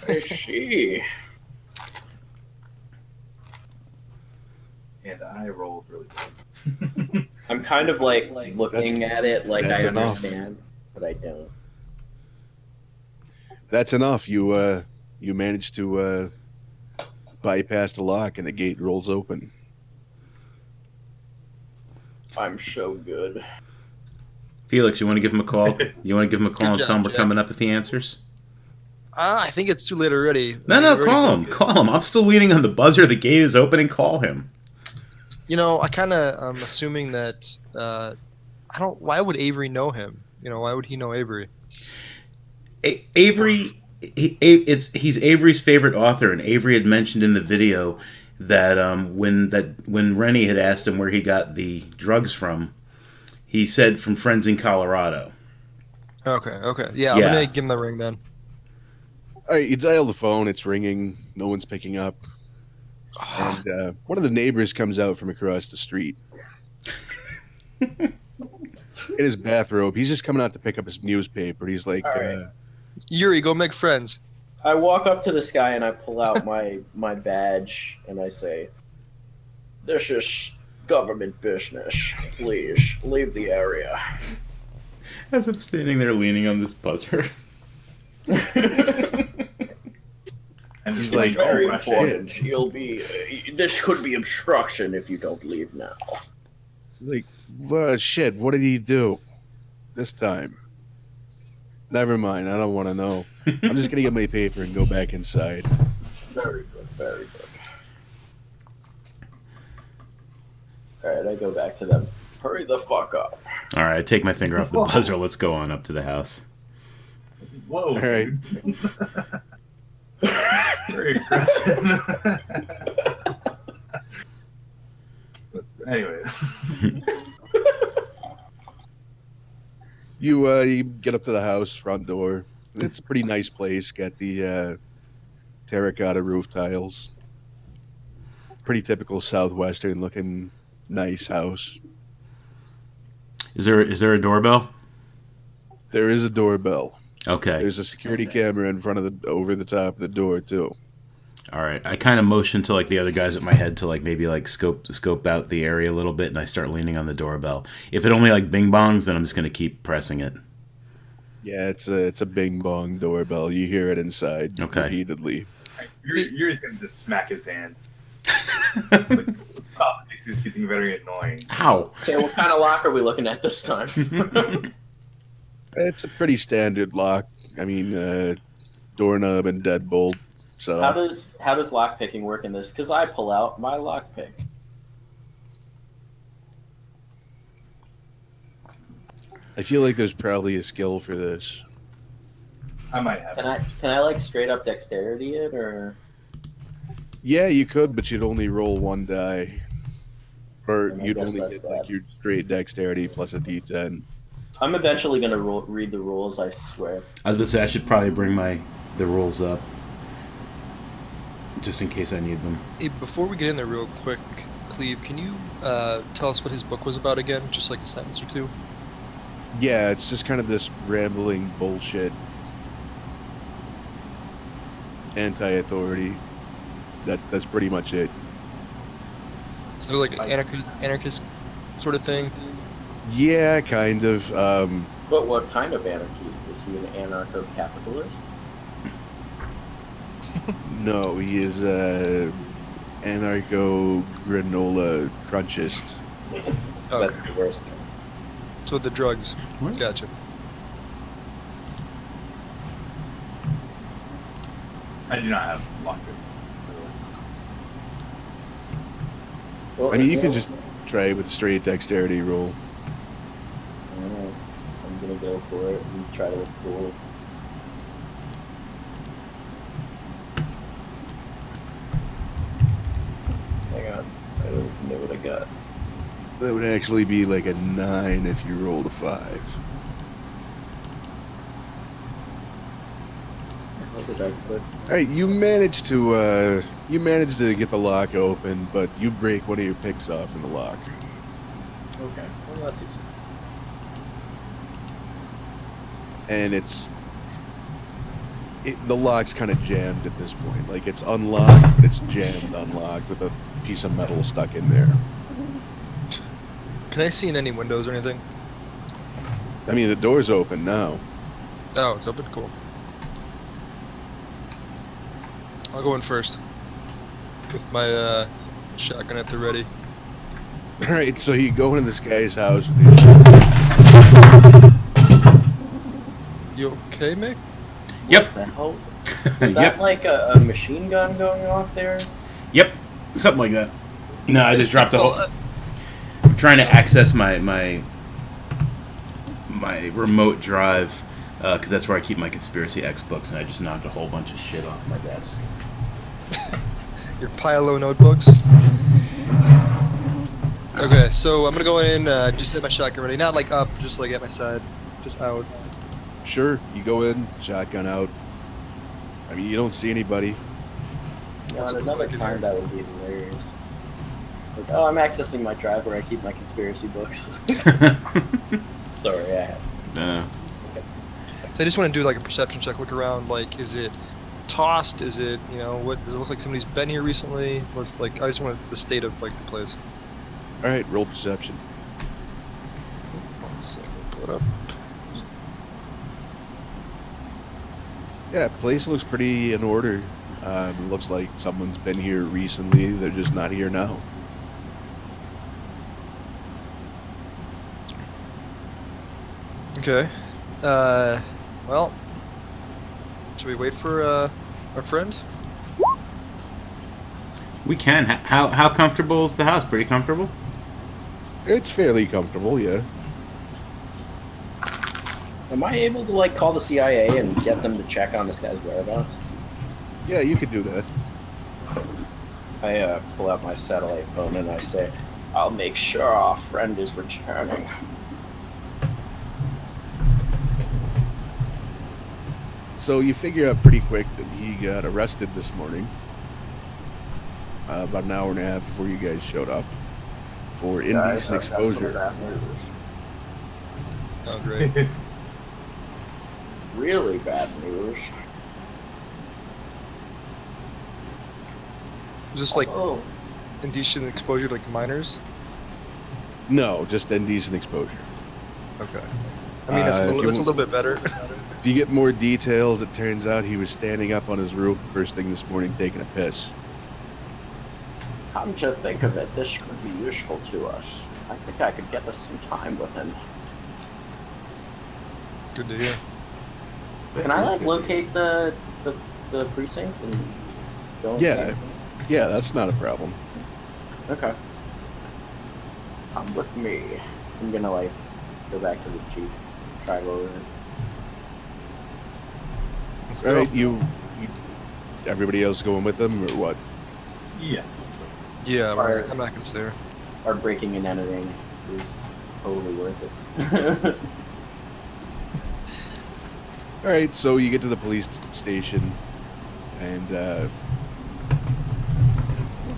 I see. And I rolled really good. I'm kind of like looking at it like I that's enough. understand, but I don't. That's enough. You managed to bypass the lock, and the gate rolls open. I'm so good. Felix, you want to give him a call? You want to give him a call and Good tell him job, we're Jack. coming up if he answers? I think it's too late already. No, We already call him. broke it. Call him. I'm still leaning on the buzzer. The gate is opening. Call him. You know, I kind of am assuming that I don't. Why would Avery know him? You know, why would he know Avery? Avery, he's Avery's favorite author, and Avery had mentioned in the video that when Rennie had asked him where he got the drugs from, he said from friends in Colorado. Okay. Yeah, I'm Yeah. gonna give him the ring then. All right, you dial the phone. It's ringing. No one's picking up. And one of the neighbors comes out from across the street in his bathrobe. He's just coming out to pick up his newspaper. He's like, All right. Yuri, go make friends. I walk up to this guy and I pull out my badge and I say, "This is government business. Please leave the area." As I'm standing there leaning on this buzzer. And He's just like, like, very "Oh, much important. You'll be. This could be obstruction if you don't leave now. Like, well, shit, what did he do this time? Never mind, I don't want to know. I'm just gonna get my paper and go back inside. Very good. Very good. All right, I go back to them. Hurry the fuck up. All right, I take my finger off the buzzer. Let's go on up to the house. Whoa. All right. Dude. Very aggressive. But anyways. You get up to the house front door. It's a pretty nice place. Got the terracotta roof tiles. Pretty typical southwestern looking nice house. Is there a doorbell? There is a doorbell. Okay. There's a security camera in front of over the top of the door too. All right. I kind of motion to like the other guys at my head to like maybe like scope out the area a little bit, and I start leaning on the doorbell. If it only like bing bongs, then I'm just gonna keep pressing it. Yeah, it's a bing bong doorbell. You hear it inside Okay. repeatedly. You're just gonna just smack his hand. Like, stop. This is getting very annoying. Ow! Okay, what kind of lock are we looking at this time? It's a pretty standard lock. I mean, doorknob and deadbolt. So how does lock picking work in this? Because I pull out my lock pick. I feel like there's probably a skill for this. I might have. Can I like straight up dexterity it or? Yeah, you could, but you'd only roll one die. Or And I you'd guess only that's get like bad. your straight dexterity plus a d10. I'm eventually gonna read the rules. I swear. I was about to say I should probably bring the rules up just in case I need them. Hey, before we get in there real quick, Cleve, can you tell us what his book was about again? Just like a sentence or two? Yeah, it's just kind of this rambling bullshit. Anti-authority. That's pretty much it. So like an anarchist sort of thing? Yeah, kind of. But what kind of anarchy? Is he an anarcho-capitalist? No, he is anarcho granola crunchist. Oh, That's the worst. so the drugs. What? Gotcha. I do not have lockpick. Well, I mean, you there's can no- just try it with a straight dexterity roll. I don't know. I'm gonna go for it and try to look cool. Hang on, I don't know what I got. That would actually be like a 9 if you rolled a 5. What did I put? All right, you managed to get the lock open, but you break one of your picks off in the lock. Okay, well that's easy. And the lock's kind of jammed at this point. Like it's unlocked, but it's jammed unlocked with a piece of metal stuck in there. Can I see in any windows or anything? I mean, the door's open now. Oh, it's open? Cool. I'll go in first. With my shotgun at the ready. All right, so you go into this guy's house with your shotgun. You okay, Mick? Yep. What the hell? Is that Yep. like a machine gun going off there? Yep. Something like that. No, I just dropped the whole. I'm trying to access my remote drive because that's where I keep my Conspiracy X books, and I just knocked a whole bunch of shit off my desk. Your pile of notebooks? Okay, so I'm gonna go in, just get my shotgun ready. Not like up, just like at my side. Just out. Sure, you go in, shotgun out. I mean, you don't see anybody. God, another time that would be hilarious. Like, oh, I'm accessing my drive where I keep my conspiracy books. Sorry, I have to. uh, So I just want to do like a perception check, look around, like, is it tossed? Is it, you know, what does it look like? Somebody's been here recently? What's like? I just want the state of like the place. All right, roll perception. 1 second, pull it up. Yeah, place looks pretty in order. It looks like someone's been here recently. They're just not here now. Okay. Well, should we wait for our friend? We can. How comfortable is the house? Pretty comfortable. It's fairly comfortable, yeah. Am I able to like call the CIA and get them to check on this guy's whereabouts? Yeah, you could do that. I pull out my satellite phone and I say, "I'll make sure our friend is returning." So you figure out pretty quick that he got arrested this morning. About an hour and a half before you guys showed up. For indecent exposure. Oh, great. Really bad news. Is this like Oh, indecent exposure to like minors? No, just indecent exposure. Okay. I mean, that's, if you that's a want- little bit better. If you get more details, it turns out he was standing up on his roof first thing this morning taking a piss. come to think of it, this could be useful to us. I think I could get us some time with him. Good to hear. Can I like locate the precinct and go Yeah. inside? Yeah, that's not a problem. Okay. Come with me. I'm gonna like go back to the jeep, drive over. Let's All go. right, you everybody else going with him or what? Yeah. Yeah, Alright. I'm not gonna stay here. Our breaking and entering is totally worth it. All right, so you get to the police station, and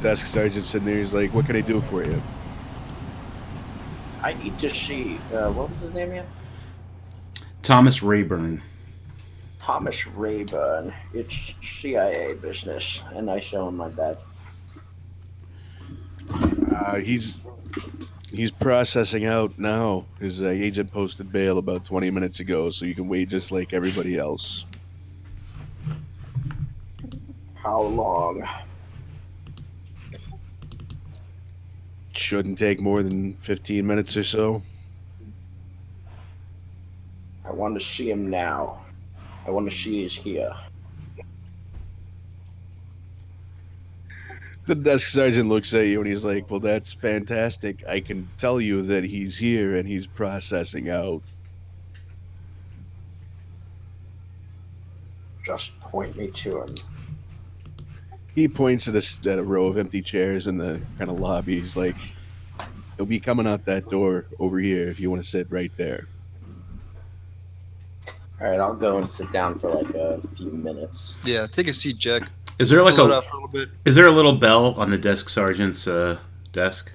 desk sergeant's in there. He's like, "What can I do for you?" I need to see. What was his name again? Thomas Rayburn. Thomas Rayburn. It's CIA business, and I show him my badge. He's processing out now. His agent posted bail about 20 minutes ago, so you can wait just like everybody else. How long? Shouldn't take more than 15 minutes or so. I want to see him now. I want to see he's here. The desk sergeant looks at you and he's like, "Well, that's fantastic. I can tell you that he's here and he's processing out." Just point me to him. He points at a row of empty chairs in the kind of lobby. He's like, "He'll be coming out that door over here if you want to sit right there." All right, I'll go and sit down for like a few minutes. Yeah, take a seat, Jack. Is there like Pull it a up for a little bit. is there a little bell on the desk sergeant's desk?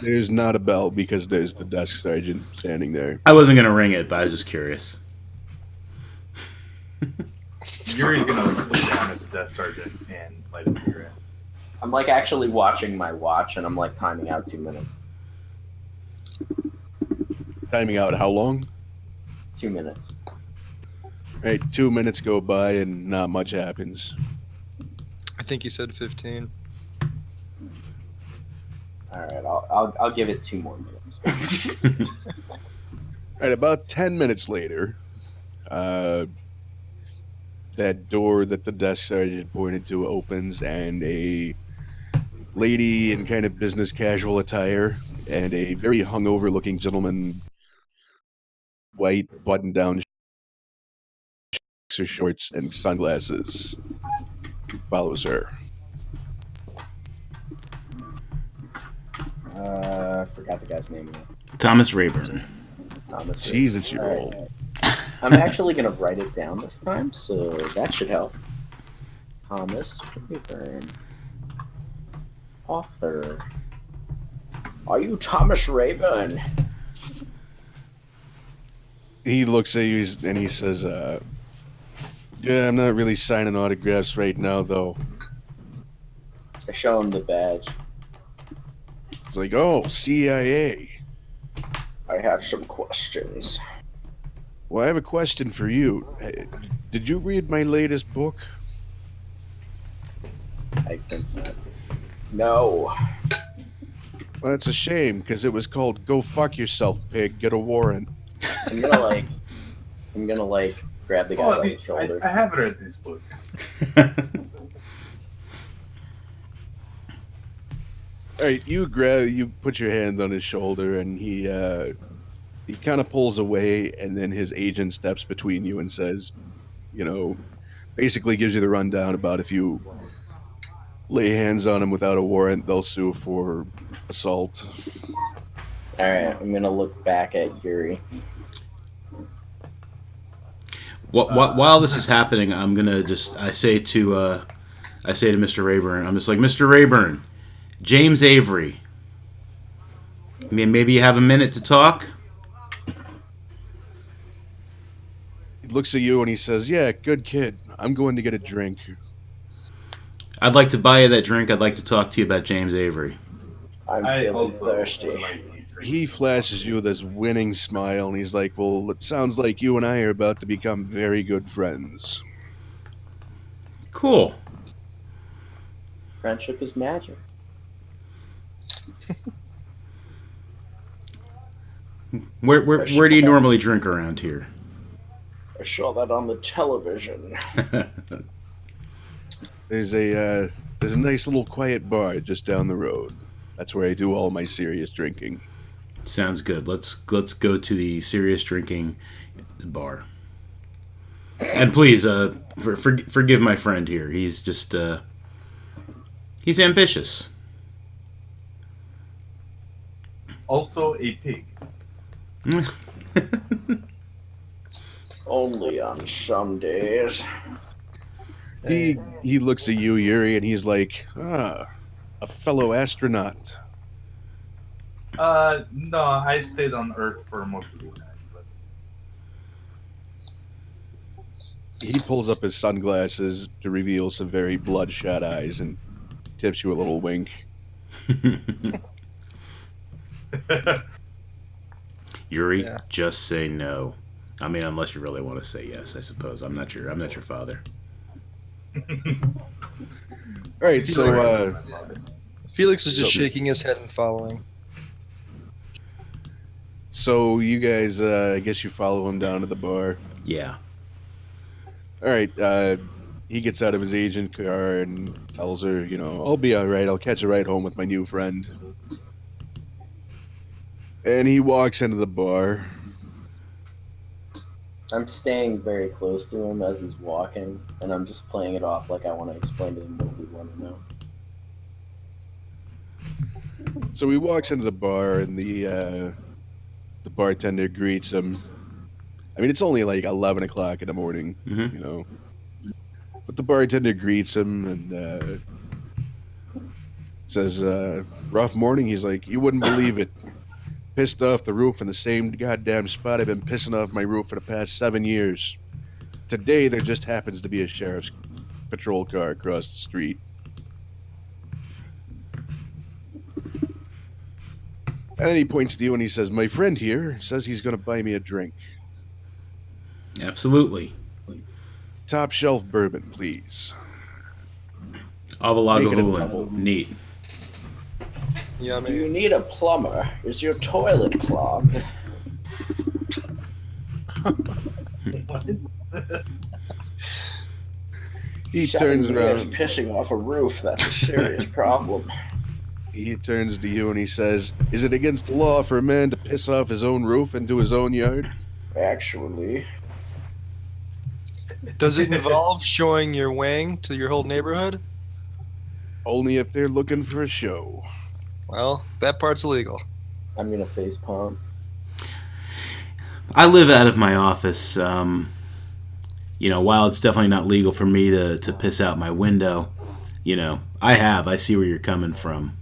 There's not a bell because there's the desk sergeant standing there. I wasn't gonna ring it, but I was just curious. Yuri's gonna look down at the desk sergeant and light a cigarette. I'm like actually watching my watch, and I'm like timing out 2 minutes. Timing out how long? 2 minutes. Right, 2 minutes go by and not much happens. I think he said 15. All right, I'll give it 2 more minutes. Right, about 10 minutes later, that door that the desk sergeant pointed to opens, and a lady in kind of business casual attire and a very hungover looking gentleman, white button down shorts and sunglasses, follows her. Forgot the guy's name again. Thomas Rayburn. Thomas. Jesus, you're All right. old. I'm actually gonna write it down this time, so that should help. Thomas Rayburn. Author. Are you Thomas Rayburn? He looks at you and he says, Yeah, I'm not really signing autographs right now, though. I show him the badge. It's like, oh, CIA. I have some questions. Well, I have a question for you. Did you read my latest book? I think not. No. Well, that's a shame, because it was called Go Fuck Yourself, Pig, Get a Warrant. I'm gonna grab the guy by the shoulder. I have read this book. Alright, you put your hand on his shoulder, and he kind of pulls away, and then his agent steps between you and says, basically gives you the rundown about if you lay hands on him without a warrant, they'll sue for assault. Alright, I'm gonna look back at Yuri. While this is happening, I'm gonna I say to Mr. Rayburn, I'm just like, Mr. Rayburn, James Avery. Maybe you have a minute to talk. He looks at you and he says, "Yeah, good kid. I'm going to get a drink." I'd like to buy you that drink. I'd like to talk to you about James Avery. I'm feeling thirsty. He flashes you this winning smile, and he's like, "Well, it sounds like you and I are about to become very good friends." Cool. Friendship is magic. Where do you normally drink around here? I saw that on the television. There's a nice little quiet bar just down the road. That's where I do all my serious drinking. Sounds good. Let's go to the serious drinking bar. And please, forgive my friend here. He's just he's ambitious. Also a pig. Only on some days. He looks at you, Yuri, and he's like, "Ah, a fellow astronaut." No, I stayed on Earth for most of the time. But... He pulls up his sunglasses to reveal some very bloodshot eyes and tips you a little wink. Yuri, Yeah. just say no. I mean, unless you really want to say yes, I suppose. I'm not your father. All right, so Felix is just So- shaking his head and following. so you guys, I guess you follow him down to the bar. Yeah. All right, he gets out of his agent car and tells her, "I'll be all right. I'll catch a ride home with my new friend." And he walks into the bar. I'm staying very close to him as he's walking, and I'm just playing it off like I want to explain to him what we want to know. So he walks into the bar, and the bartender greets him. I mean, it's only like 11 o'clock in the morning, Mhm. But the bartender greets him and says, "Rough morning." He's like, "You wouldn't believe it. Pissed off the roof in the same goddamn spot I've been pissing off my roof for the past 7 years. Today, there just happens to be a sheriff's patrol car across the street." And then he points to you and he says, "My friend here says he's going to buy me a drink. Absolutely. Top shelf bourbon, please." Avalago Make it a Hoolan. double. Neat. Yeah, Do you man. need a plumber? Is your toilet clogged? He Seven turns years around. pissing off a roof. That's a serious problem. He turns to you and he says, "Is it against the law for a man to piss off his own roof into his own yard?" Actually, Does it involve showing your wang to your whole neighborhood? Only if they're looking for a show. Well, that part's illegal. I'm gonna face palm. I live out of my office. While it's definitely not legal for me to piss out my window, I see where you're coming from.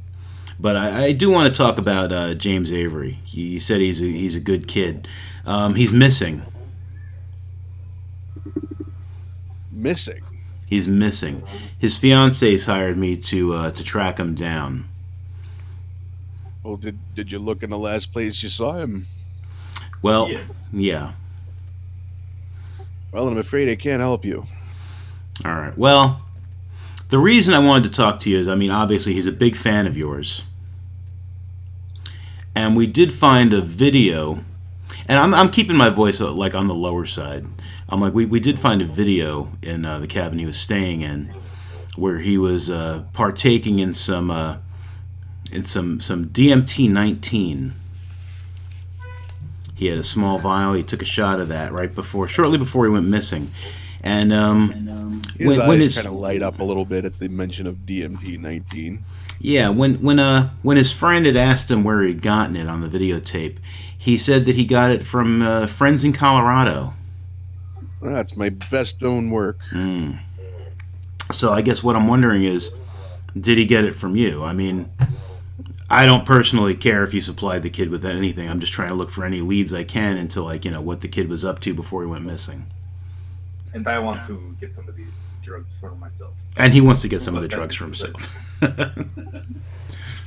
But I do want to talk about James Avery. He said he's a good kid. He's missing. missing. He's missing. His fiance's hired me to track him down. Well, did you look in the last place you saw him? Well, Yes. yeah. Well, I'm afraid I can't help you. All right. Well, the reason I wanted to talk to you is, I mean, obviously he's a big fan of yours, and we did find a video. And I'm keeping my voice like on the lower side. I'm like, we did find a video in the cabin he was staying in, where he was partaking in some DMT 19. He had a small vial. He took a shot of that shortly before he went missing. And His when eyes kind of light up a little bit at the mention of DMT 19. yeah, when his friend had asked him where he'd gotten it on the videotape, he said that he got it from friends in Colorado. That's my best known work. Mm. So I guess what I'm wondering is, did he get it from you? I mean, I don't personally care if you supplied the kid with anything. I'm just trying to look for any leads I can into, like, what the kid was up to before he went missing. And I want to get some of these drugs for myself. And he wants to get some of the drugs for himself.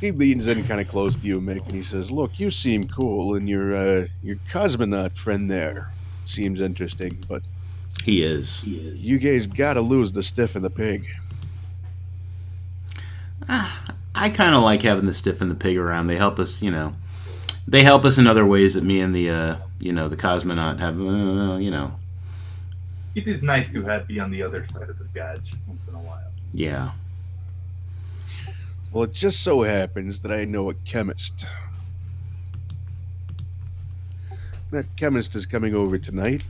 He leans in kind of close to you, Mick, and he says, "Look, you seem cool, and your cosmonaut friend there seems interesting, but He is. you guys gotta lose the stiff and the pig." I kind of like having the stiff and the pig around. They help us, They help us in other ways that me and the cosmonaut have, It is nice to be on the other side of the badge once in a while. Yeah. Well, it just so happens that I know a chemist. That chemist is coming over tonight,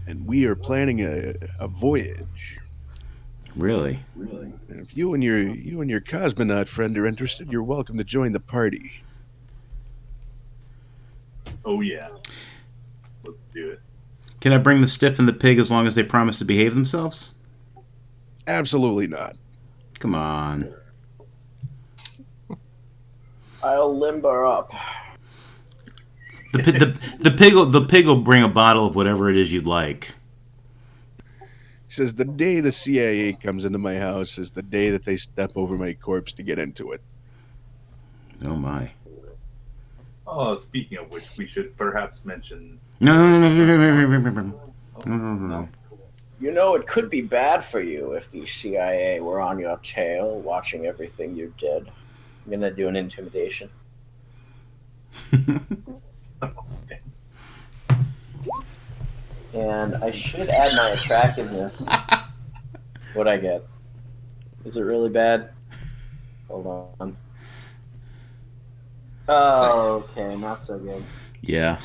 and we are planning a voyage. Really? And if you and your cosmonaut friend are interested, you're welcome to join the party. Oh yeah. Let's do it. Can I bring the stiff and the pig as long as they promise to behave themselves? Absolutely not. Come on. I'll limber up. The pig will bring a bottle of whatever it is you'd like. He says, "The day the CIA comes into my house is the day that they step over my corpse to get into it." Oh my. Oh, speaking of which, we should perhaps mention. No. You know, it could be bad for you if the CIA were on your tail, watching everything you did. I'm gonna do an intimidation. And I should add my attractiveness. What'd I get? Is it really bad? Hold on. Oh, okay, not so good. Yeah.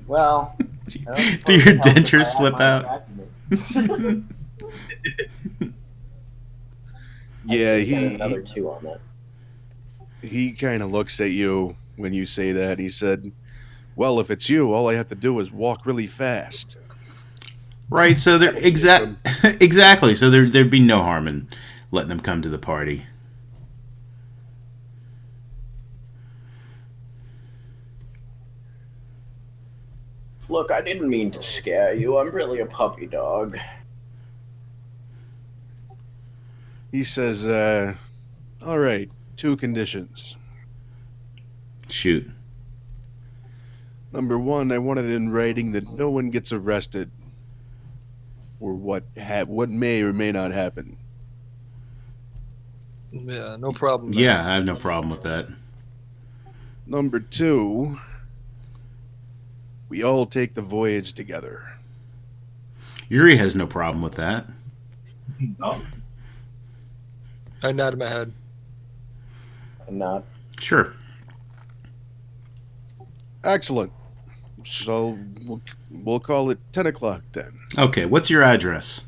Well, Do your dentures slip out? Yeah, Another 2 on that. he kind of looks at you when you say that. He said, "Well, if it's you, all I have to do is walk really fast." Right, so they're exactly. So there'd be no harm in letting them come to the party. Look, I didn't mean to scare you. I'm really a puppy dog. He says, "All right, 2 conditions. Shoot. Number 1, I want it in writing that no one gets arrested for what may or may not happen. Yeah, no problem. man. Yeah, I have no problem with that. Number 2, we all take the voyage together." Yuri has no problem with that. No. I nod my head. I'm not. Sure. Excellent. So we'll call it 10 o'clock then. Okay, what's your address?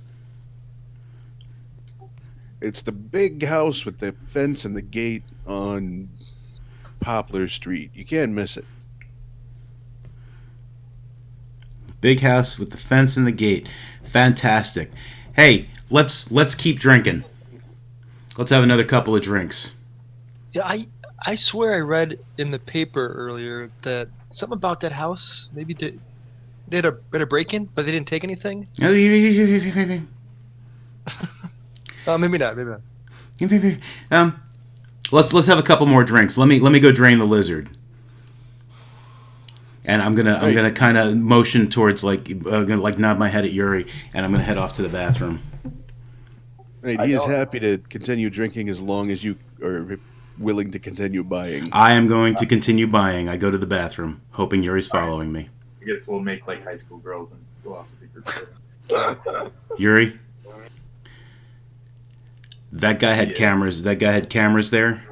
It's the big house with the fence and the gate on Poplar Street. You can't miss it. Big house with the fence and the gate. Fantastic. Hey, let's keep drinking. Let's have another couple of drinks. Yeah, I swear I read in the paper earlier that something about that house. Maybe they had a break-in, but they didn't take anything. Maybe not. Maybe not. Let's have a couple more drinks. Let me go drain the lizard. And I'm gonna kind of motion towards gonna like nod my head at Yuri, and I'm gonna head off to the bathroom. Right, he is happy to continue drinking as long as you are willing to continue buying. I am going to continue buying. I go to the bathroom, hoping Yuri's following me. I guess we'll make like high school girls and go off as a group. Yuri, that guy had Yes. cameras. That guy had cameras there.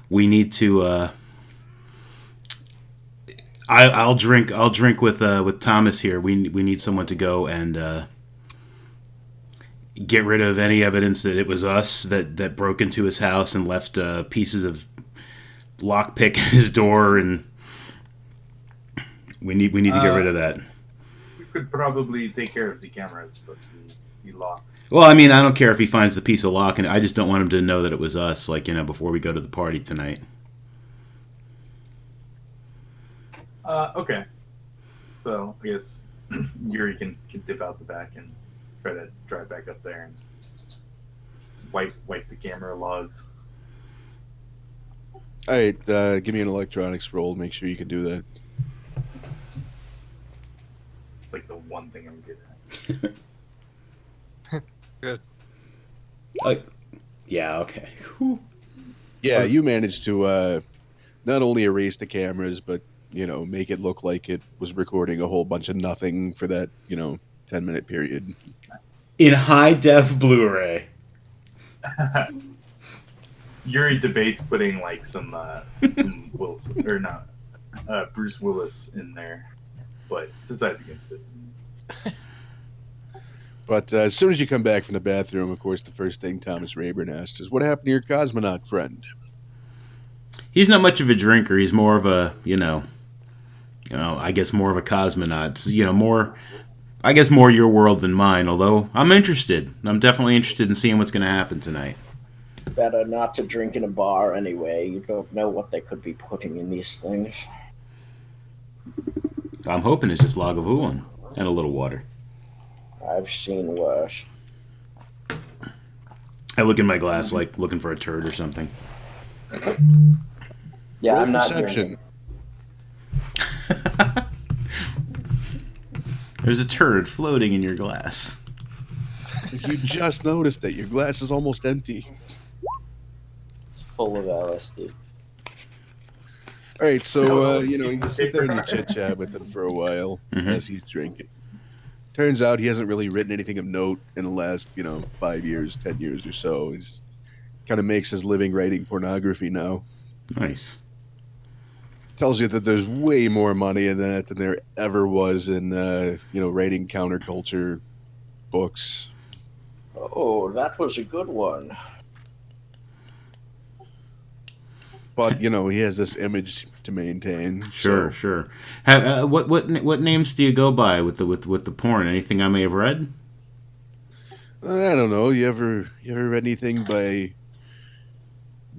We need to. I'll drink. I'll drink with Thomas here. We need someone to go and get rid of any evidence that it was us that broke into his house and left pieces of lockpick in his door, and we need to get rid of that. We could probably take care of the cameras, but the locks. Well, I mean, I don't care if he finds the piece of lock, and I just don't want him to know that it was us. Before we go to the party tonight. Okay. So I guess Yuri can dip out the back and try to drive back up there and wipe the camera logs. All right, give me an electronics roll. Make sure you can do that. It's like the one thing I'm good at. Good. Yeah. Okay. Whew. Yeah, you managed to not only erase the cameras, but make it look like it was recording a whole bunch of nothing for that 10-minute period. In high def Blu-ray. Yuri debates putting like some Wilson or not Bruce Willis in there, but decides against it. But as soon as you come back from the bathroom, of course, the first thing Thomas Rayburn asks is, "What happened to your cosmonaut friend?" He's not much of a drinker. He's more of a I guess more of a cosmonaut. I guess more your world than mine. Although I'm interested. I'm definitely interested in seeing what's going to happen tonight. Better not to drink in a bar anyway. You don't know what they could be putting in these things. I'm hoping it's just Lagavulin and a little water. I've seen worse. I look in my glass like looking for a turd or something. Yeah, Roll I'm not perception. drinking. There's a turd floating in your glass. You just noticed that your glass is almost empty. It's full of LSD. All right, so So, you sit there and you chit chat with him for a while as he's drinking. Turns out he hasn't really written anything of note in the last 5 years, 10 years or so. He's kind of makes his living writing pornography now. Nice. Tells you that there's way more money in that than there ever was in writing counterculture books. Oh, that was a good one. But he has this image to maintain. Sure. So. What names do you go by with the porn? Anything I may have read? I don't know. You ever read anything by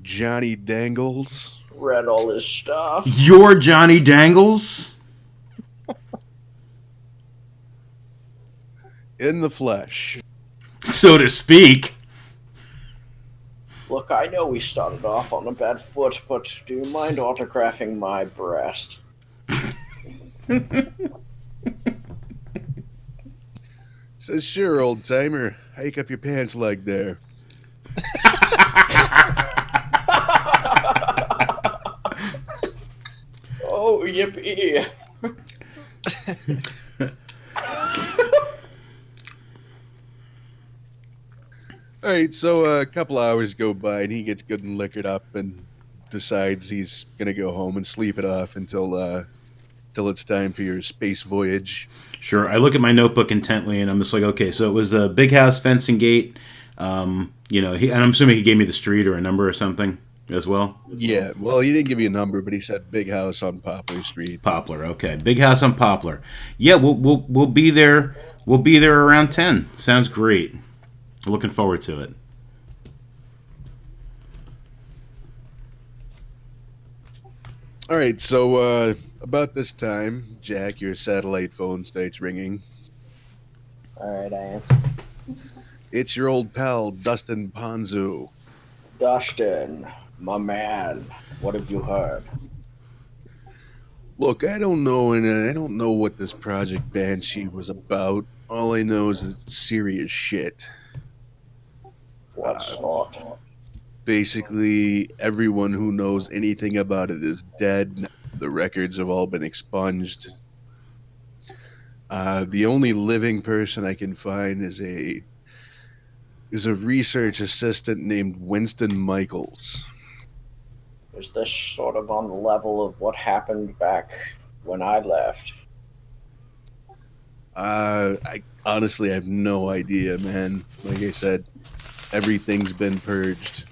Johnny Dangles? Read all his stuff. You're Johnny Dangles? In the flesh. So to speak. Look, I know we started off on a bad foot, but do you mind autographing my breast? Says, sure, old timer. Hike up your pants leg there. Oh, yippee. All right, so a couple hours go by, and he gets good and liquored up and decides he's going to go home and sleep it off until it's time for your space voyage. Sure. I look at my notebook intently, and I'm just like, okay, so it was a big house, fencing gate. And I'm assuming he gave me the street or a number or something as well. Yeah, well, he didn't give you a number, but he said big house on Poplar Street. Poplar. Okay, big house on Poplar. Yeah, we'll be there. We'll be there around 10. Sounds great. Looking forward to it. All right, so about this time, Jack, your satellite phone starts ringing. Alright, I answer. It's your old pal, Dustin Ponzu. Dustin, my man, what have you heard? Look, I don't know, and I don't know what this Project Banshee was about. All I know is it's serious shit. What Uh, sort? Basically, everyone who knows anything about it is dead. The records have all been expunged. The only living person I can find is a research assistant named Winston Michaels. Is this sort of on the level of what happened back when I left? I honestly have no idea, man. Like I said, everything's been purged.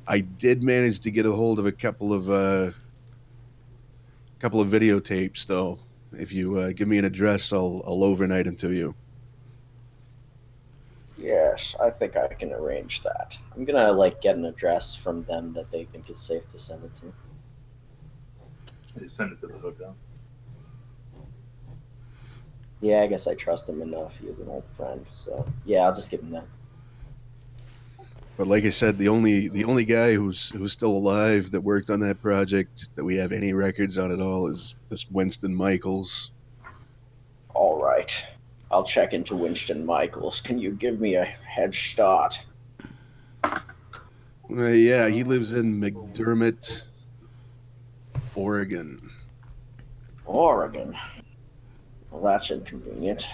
I did manage to get a hold of a couple of videotapes, though. If you give me an address, I'll overnight them to you. Yes, I think I can arrange that. I'm gonna get an address from them that they think is safe to send it to. I just send it to the hotel. Yeah, I guess I trust him enough. He is an old friend, so yeah, I'll just give him that. But like I said, the only guy who's still alive that worked on that project that we have any records on at all is this Winston Michaels. All right, I'll check into Winston Michaels. Can you give me a head start? Yeah, he lives in McDermott, Oregon. Oregon. Well, that's inconvenient.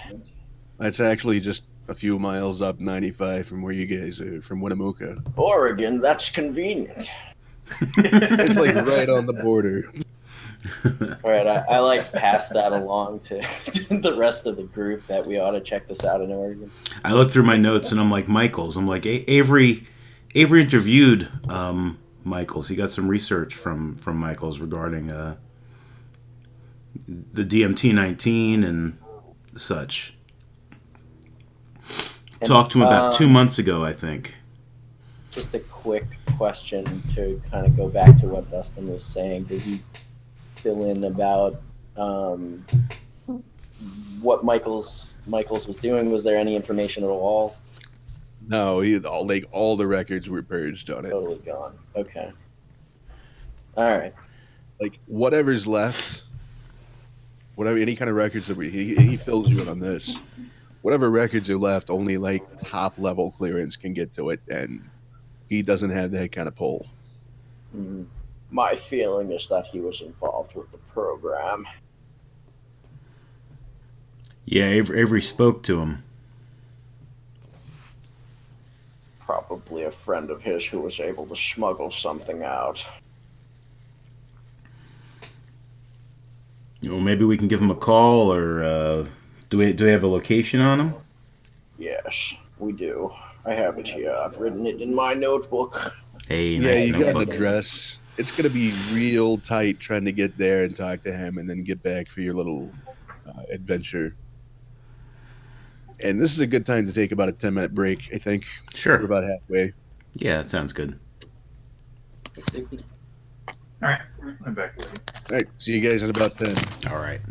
That's actually just a few miles up 95 from where you guys are, from Winnemucca. Oregon, that's convenient. It's like right on the border. All right, I pass that along to, to the rest of the group that we ought to check this out in Oregon. I look through my notes and I'm like, Michaels. I'm like, Avery interviewed Michaels. He got some research from Michaels regarding the DMT-19 and such. Talked to him about 2 months ago, I think. Just a quick question to kind of go back to what Dustin was saying. Did he fill in about what Michaels was doing? Was there any information at all? No, all the records were purged on it. Totally gone. Okay. All right. Like whatever's left, whatever any kind of records that he fills you in on this. Whatever records are left, only like top level clearance can get to it, and he doesn't have that kind of pull. Mm. My feeling is that he was involved with the program. Yeah, Avery spoke to him. Probably a friend of his who was able to smuggle something out. Maybe we can give him a call, or do we have a location on him? Yes, we do. I have it here. I've written it in my notebook. Hey, Yeah, nice you got an notebook. address. It's gonna be real tight trying to get there and talk to him, and then get back for your little adventure. And this is a good time to take about a 10-minute break. I think Sure. we're about halfway. Yeah, that sounds good. All right, I'm back with you. All right, see you guys in about 10. All right.